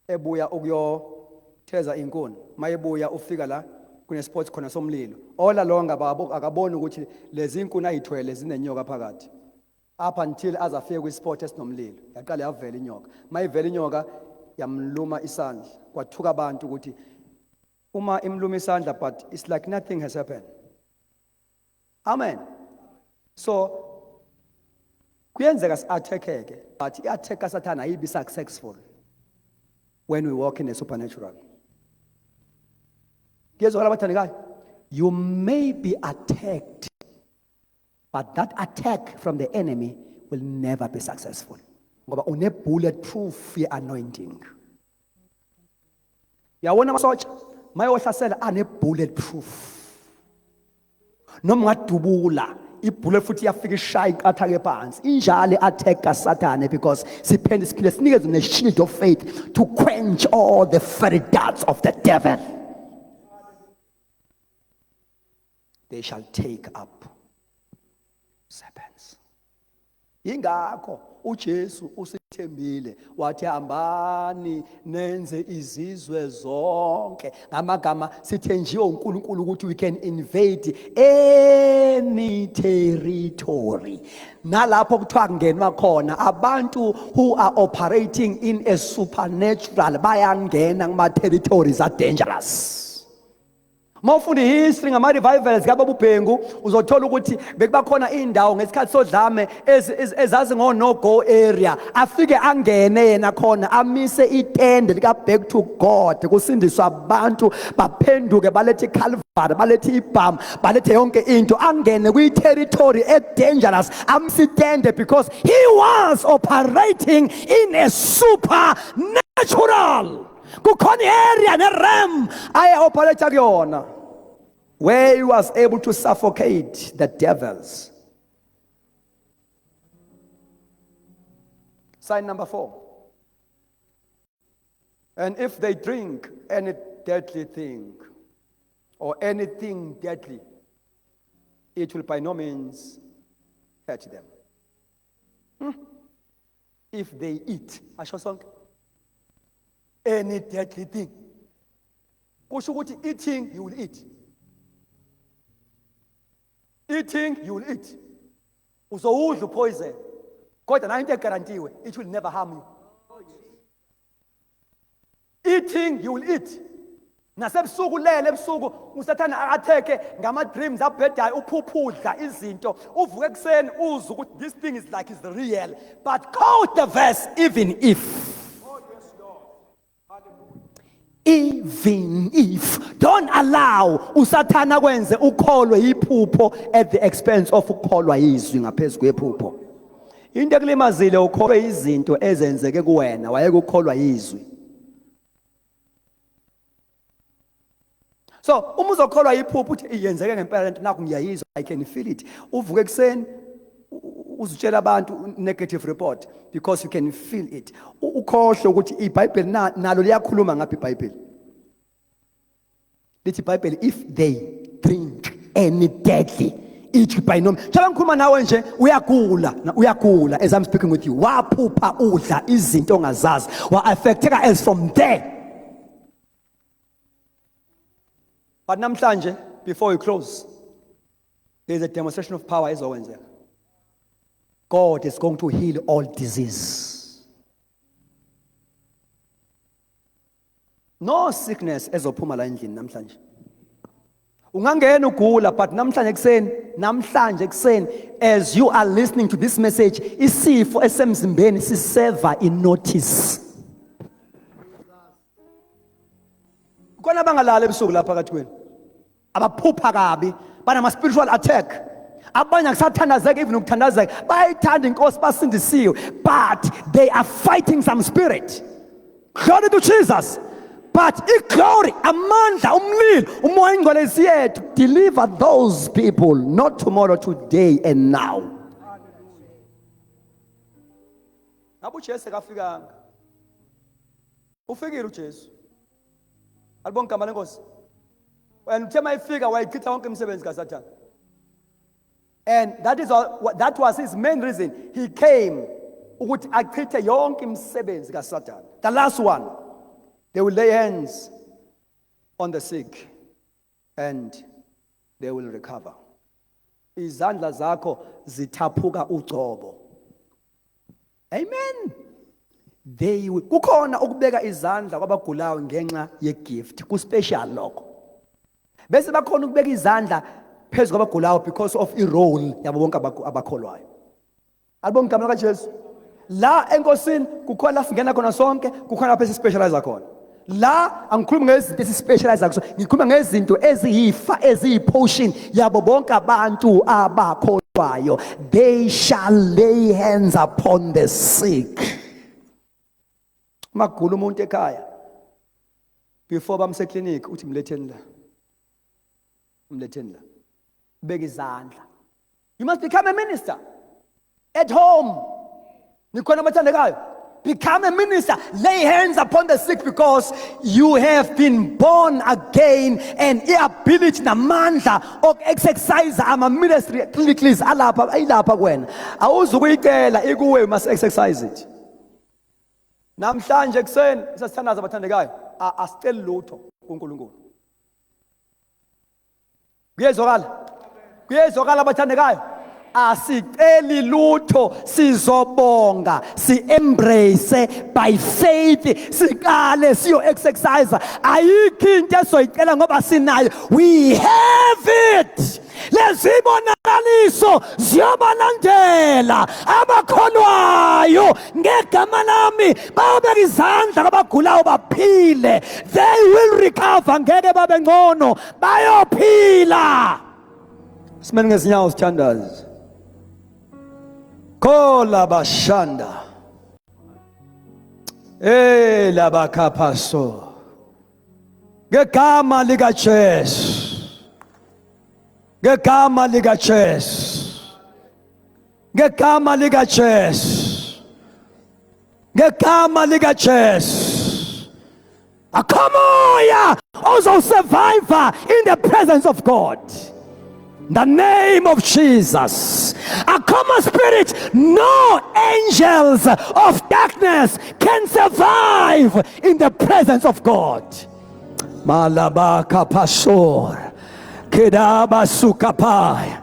ebuya ukuyotheza inkuni, mayebuya ufika la kune sports khona somlilo. All along akabona ukuthi lezi inkuni ayithwele zinenyoka phakathi. Up until azafike kwisport esinomlilo, yaqala yavela inyoka. Mayivela inyoka yamluma isandla, kwathuka abantu ukuthi uma imluma isandla, but it's like nothing has happened. Amen. So kuyenzeka si-attackeke, but i-attack kaSathane ayibi successful when we walk in the supernatural. You may be attacked, but that attack from the enemy will never be successful. ngoba une bulletproof anointing. Yawona amasotsha mayohlasela ane bulletproof. Noma ngadubula ibullet futhi yafika ishaya iqatha ke phansi. Injalo attack kaSathane because siphende siphile sinikeze ne shield of faith to quench all the fiery darts of the devil. They shall take up serpents. Ingakho uJesu usithembile wathi hambani nenze izizwe zonke. Ngamagama sithenjiwe uNkulunkulu ukuthi we can invade any territory. Nalapho kuthiwa kungenwa khona abantu who are operating in a supernatural bayangena kuma territories are dangerous. Mawufunda history ngama revivals kaBabubhengu uzothola ukuthi bekuba khona indawo ngesikhathi sodlame ezazi ngo no go area afike angene yena khona amise itende lika back to God kusindiswa abantu baphenduke balethe iCalvary balethe ibham balethe yonke into angene kwi territory dangerous amsitende because he was operating in a supernatural. Kukhona area ne realm aya operate kuyona where he was able to suffocate the devils. Sign number 4. And if they drink any deadly thing or anything deadly, it will by no means hurt them. If they eat, asho sonke any deadly thing. Kusho ukuthi eating you will eat. Eating you will eat. Uzowudla poison. Kodwa na into egarantiwe, it will never harm you. Eating you will eat. Nasebusuku lele ebusuku usathana akatheke ngama dreams abhedayo uphuphudla izinto uvuke ekseni uzwe ukuthi this thing is like it's real, but quote the verse even if. Even if, don't allow usathana kwenze ukholwe iphupho at the expense of ukholwa izwi ngaphezulu kwephupho. Into ekulimazile ukholwe izinto ezenzeke kuwena wayeke ukholwa izwi. So uma uzokholwa iphupho uthi iyenzeke ngempela lento nakho ngiyayizwa, I can feel it. Uvuke ekseni uzitshela abantu negative report because you can feel it. Ukhohle ukuthi iBhayibheli nalo liyakhuluma ngaphi iBhayibheli. Lithi iBhayibheli if they drink any deadly it will by no means. Cha ngikhuluma nawe nje uyagula as I'm speaking with you. Waphupha udla izinto ongazazi wa affecteka as from there. But namhlanje before we close there is a demonstration of power ezowenzeka. God is going to heal all disease. No sickness ezophuma la endlini namhlanje. Ungangena ugula but namhlanje ekseni as you are listening to this message isifo esemzimbeni siseva in notice. Kona bangalala ebusuku lapha phakathi kwenu. Abaphupha kabi banama spiritual attack. Abanye akusathandazeka even ukuthandazeka bayithanda inkosi basindisiwe but they are fighting some spirit. Glory to Jesus. But glory, amandla, umlilo, umoya ingcwele isiyethu to deliver those people, not tomorrow, today and now. Ngabe uJesu kafikanga. Ufikile uJesu. Alibonke igama lenkosi. Wena uthe mayifika wayichitha wonke umsebenzi kaSathane. And that was his main reason. He came ukuthi achithe yonke umsebenzi kaSathane. The last one, they will lay hands on the sick and they will recover. Izandla zakho zithaphuka ugcobo. Amen. They will kukhona ukubeka izandla kwabagulayo ngenxa yegift ku special lokho. Bese bakhona ukubeka izandla phezu kwabagulayo because of irole yabo bonke abakholwayo. Alibonke igama likaJesu. La enkosini kukhona la singena khona sonke, kukhona lapho esispecialize khona. La angikhulumi ngezinto esispecialize ngazo, ngikhuluma ngezinto eziyifa eziyipotion yabo bonke abantu abakholwayo. They shall lay hands upon the sick Magula umuntu ekhaya. Before bamse clinic uthi mletheni la. Mletheni la. Beka izandla. You must become a minister at home. Nikhona abathandekayo. Become a minister. Lay hands upon the sick because you have been born again and ability namandla ok exercise ama ministry clinically alapha ayilapha kwena. Awuzukuyicela ikuwe must exercise it. Namhlanje kuseni sasithandaza abathandekayo. Asiceli lutho kuNkulunkulu. Kuyezwakala abathandekayo. Asiceli lutho, sizobonga, si embrace by faith, sikale siyo exercise. Ayikho into esoyicela ngoba sinayo. We have it. Lezibonakaliso ziyabalandela abakholwayo ngegama lami babeka izandla abagulayo baphile. They will recover, ngeke babe ngcono, bayophila. Simene ngezinyawo sithandaze. Kola bashanda. Labakapaso. Ngegama lika Jesu. Ngegama lika Jesu. Ngegama lika Jesu. Ngegama lika Jesu. Akamoya also survivor in the presence of God. The name of Jesus. A common spirit, no angels of darkness can survive in the presence of God. Malabaka pasor. Kedaba sukapai.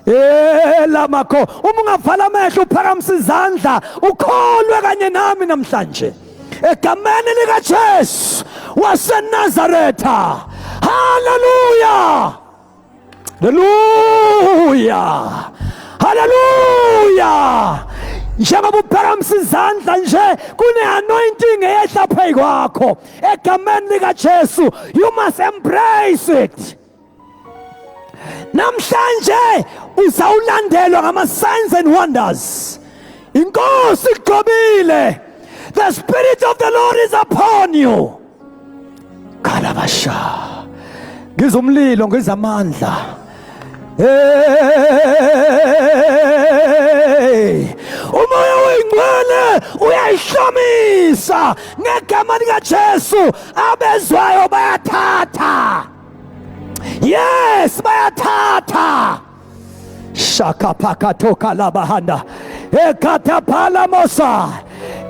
Elamako. Umungavala amehlo uphakamisa izandla ukholwe kanye nami namhlanje. Egameni lika Jesu waseNazaretha. Hallelujah. Hallelujah. Hallelujah. Njengoba uphakamisa izandla nje kune-anointing eyehla phezu kwakho egameni lika Jesu. You must embrace it. Namhlanje uzawulandelwa ngama-signs and wonders. Inkosi igqobile. The Spirit of the Lord is upon you. Kalabasha. Ngizumlilo ngizamandla. Umoya oyingcwele uyayishomisa ngegama lika Jesu. Abezwayo bayathatha. Yes, bayathatha. Shaka pakatoka labahanda. Ekatapala mosa.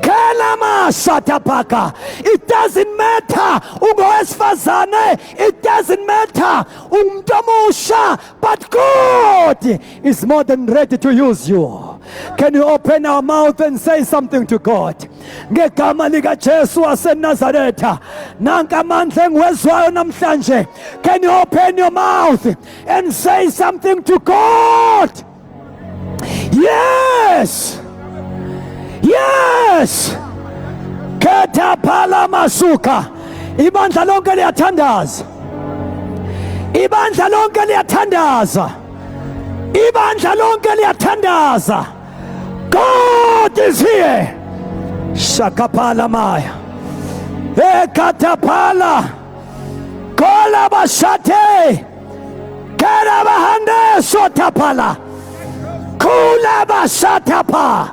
It doesn't matter ungowesifazane, it doesn't matter umntomusha, but God is more than ready to use you. Can you open our mouth and say something to God? Ngegama lika Jesu waseNazaretha, nanka amandla engiwezwayo namhlanje. Can you open your mouth and say something to God? Yes. Yes. Ketapala masuka. Ibandla lonke liyathandaza. Ibandla lonke liyathandaza. Ibandla lonke liyathandaza. God is here. Shakapala maya. Ekatapala. Kola bashate. Karabahande sotapala. Kula bashatapa.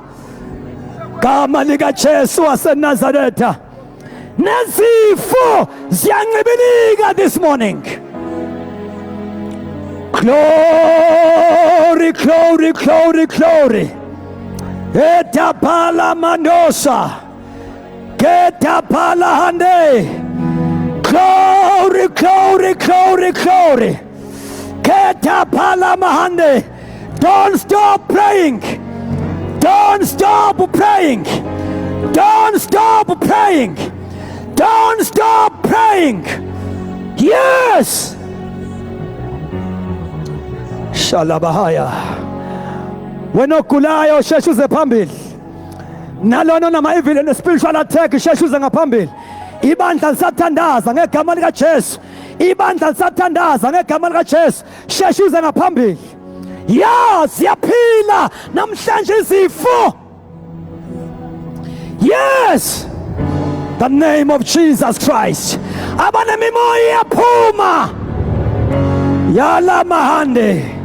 Gama lika Jesu waseNazaretha. Nezifo ziyanxibilika this morning. Glory, glory, glory, glory. Etapala mandosa. Ketapala hande. Glory, glory, glory, glory. Ketapala mahande. Don't stop praying. Don't stop praying. Don't stop praying. Don't stop praying. Yes. Shalabahaya. Wenokulayo sheshuze phambili. Nalono nama evil and the spiritual attack sheshuze ngaphambili. Ibandla lisathandaza ngegama lika Jesu. Ibandla lisathandaza ngegama lika Jesu. Sheshuze ngaphambili. Ya siyaphila namhlanje izifo. Yes. The name of Jesus Christ. Abanemimoya yaphuma. Yala mahande.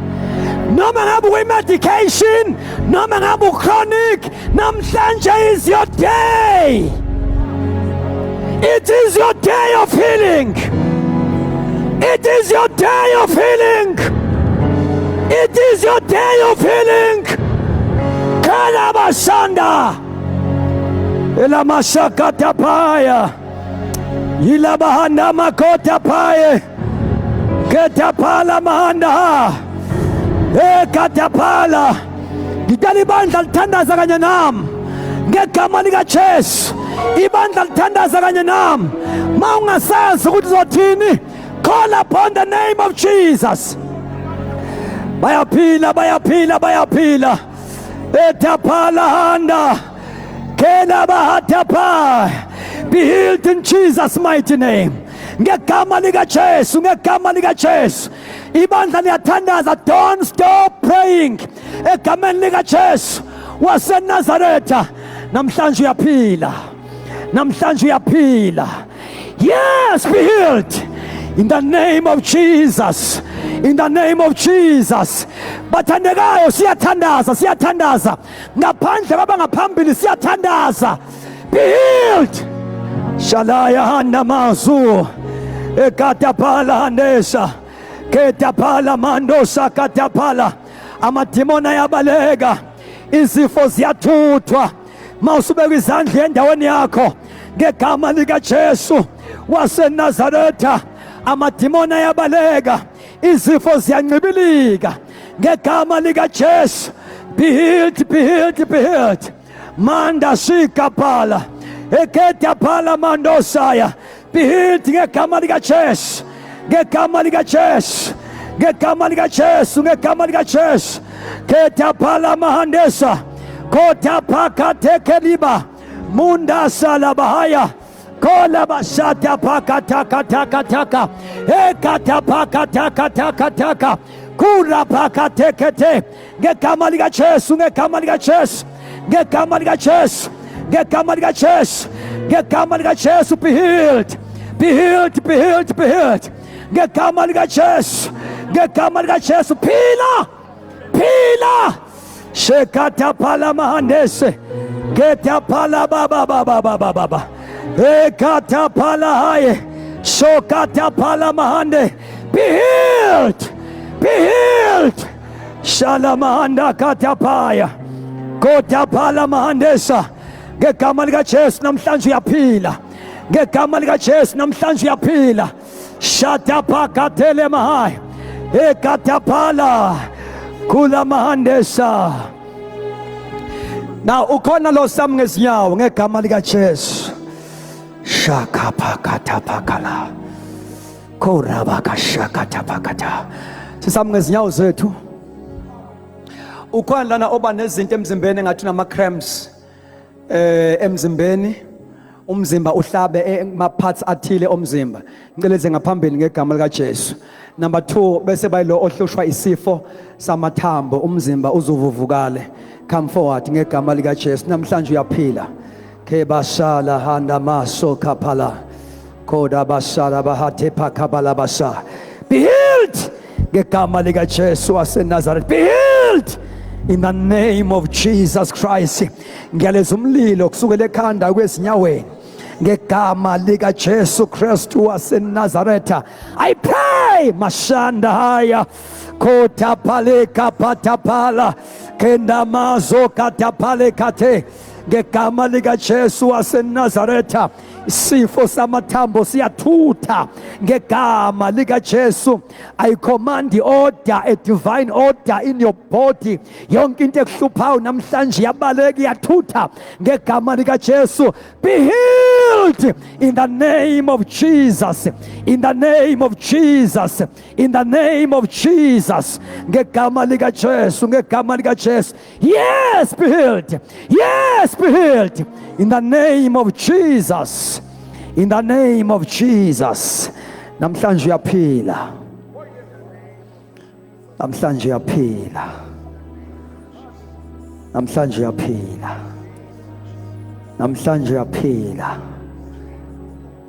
Noma ngabe uyi-medication, noma ngabe chronic, namhlanje is your day. It is your day of healing. It is your day of healing. It is your day of healing. Kalabashanda. Elamashakata paya. Yilabahanda makota paye. Ketapala mahanda. Ekatapala. Ngidalibandla lithandaza kanye nami. Ngegama lika Jesu. Ibandla lithandaza kanye nami. Ma ungasazi ukuthi uzothini, call upon the name of Jesus. Bayaphila, bayaphila, bayaphila. Etapala handa. Kela bahatapa. Be healed in Jesus' mighty name. Ngegama lika Jesu, ngegama lika Jesu. Ibandla liyathandaza, don't stop praying. Egameni lika Jesu waseNazaretha, namhlanje uyaphila. Namhlanje uyaphila. Yes, be healed. In the name of Jesus. In the name of Jesus. Bathandekayo siyathandaza, siyathandaza. Ngaphandle kwabangaphambili siyathandaza. Be healed. Shalaya handa mazu. Ekatapala handesha. Ketapala mandosa katapala. Amadimona yabaleka. Izifo ziyathuthwa. Mawusubeka izandla endaweni yakho. Ngegama lika Jesu waseNazaretha. Amadimona yabaleka. Izifo ziyancibilika. Ngegama lika Jesu. Be healed, be healed, be healed. Manda shikapala. Eketapala mandosaya. Be healed ngegama lika Jesu. Ngegama lika Jesu. Ngegama lika Jesu. Ngegama lika Jesu. Ketapala mahandesa. Kota paka tekeliba. Munda salabahaya. Kola basata paka taka taka taka. Ekata paka taka taka taka. Kura paka tekete. Ngegama lika Jesu. Ngegama lika Jesu. Ngegama lika Jesu. Ngegama lika Jesu. Ngegama lika Jesu. Be healed. Be healed, be healed, be healed. Ngegama lika Jesu. Ngegama lika Jesu. Phila. Phila. Shekata pala mahandese. Geta pala baba baba baba baba. Ekata pala haye. Shokata pala mahande. Be healed. Be healed. Shalamahanda katapaya. Kota pala mahandesa. Ngegama lika Jesu namhlanje uyaphila. Ngegama lika Jesu namhlanje uyaphila. Shatapakatele mahaya. Ekatapala. Kula mahandesa. Now ukhona lo sami ngezinyawo ngegama lika Jesu. Shakapakatapakala. Korabakashakatapakata. Sisami ngezinyawo zethu. Ukhona lana oba nezinto emzimbeni ngathi nama cramps emzimbeni. Umzimba uhlabe emaparts athile omzimba. Ngiceleze ngaphambili ngegama lika Jesu. Number 2, bese bayilo ohlushwa isifo samathambo, umzimba uzuvuvukale. Come forward ngegama lika Jesu. Namhlanje uyaphila. Ke bashala handa maso kapala. Koda bashala bahate pakabala basa. Be healed ngegama lika Jesu waseNazaretha. Be healed in the name of Jesus Christ. Ngiyaleza umlilo kusukela ekhanda kwezinyaweni. Ngegama lika Jesu Kristu waseNazaretha. I pray mashanda haya. Kota pale kapatapala. Kenda mazo katapale kate. Ngegama lika Jesu waseNazaretha. Isifo samathambo siyathutha ngegama lika Jesu. I command the order, a divine order in your body. Yonke into ekuhluphayo namhlanje yabaleka yathutha ngegama lika Jesu. Be healed in the name of Jesus. In the name of Jesus. In the name of Jesus. Ngegama lika Jesu. Ngegama lika Jesu. Yes, be healed. Yes, be healed. In the name of Jesus. In the name of Jesus. Namhlanje uyaphila. Namhlanje uyaphila. Namhlanje uyaphila. Namhlanje uyaphila.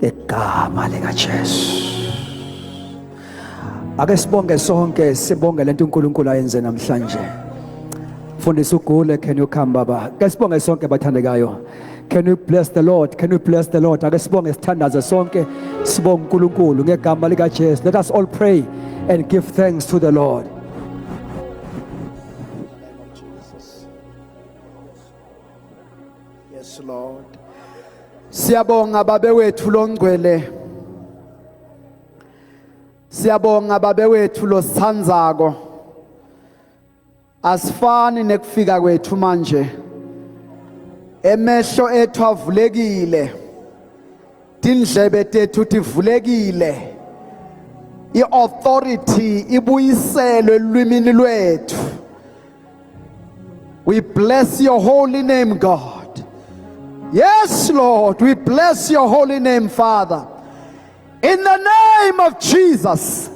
ngegama likaJesu. Ake sibonge sonke, sibonge lento uNkulunkulu ayenze namhlanje. Mfundisi uGule, can you come baba? Ake sibonge sonke bathandekayo. Can we bless the Lord? Can we bless the Lord? Ake sibonge sithandaze sonke, sibonge uNkulunkulu ngegama likaJesu. Let us all pray and give thanks to the Lord. Yes, Lord. Siyabonga babewethu longcwele. Siyabonga babewethu losithandzako. Asifani nekufika kwethu manje. Emehlo ethu avulekile. Tindlebe tethu tivulekile. I-authority ibuyiselwe elwimini lwethu. We bless your holy name, God. Yes, Lord, we bless your holy name, Father. In the name of Jesus.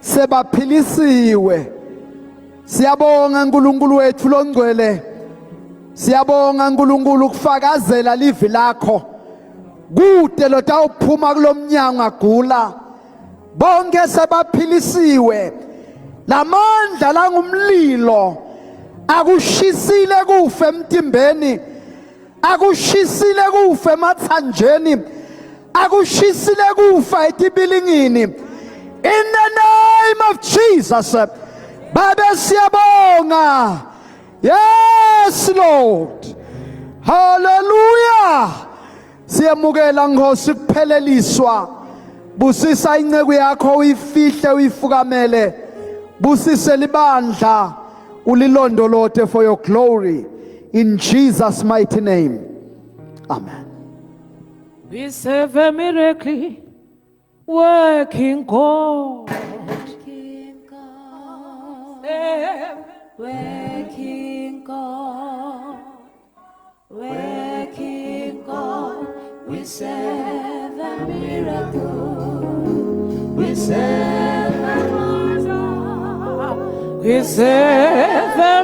Sebaphilisiwe. Siyabonga uNkulunkulu wethu longcwele. Siyabonga uNkulunkulu ukufakazela livi lakho. Kude lotawuphuma kulomnyango agula. Bonke sebaphilisiwe. Lamandla langumlilo akushisile kufe emtimbeni. Akushisile kufa emathanjeni, akushisile kufa etibilingini. In the name of Jesus, Baba siyabonga. Yes, Lord. Hallelujah. Siyamukela Nkosi kupheleliswa. Busisa inceku yakho uyifihle uyifukamele. Busise libandla ulilondolote for your glory. In Jesus' mighty name. Amen. We serve a miracle working God. Working God, Eh, working God, working God. We serve a miracle. We serve a wonder. We serve a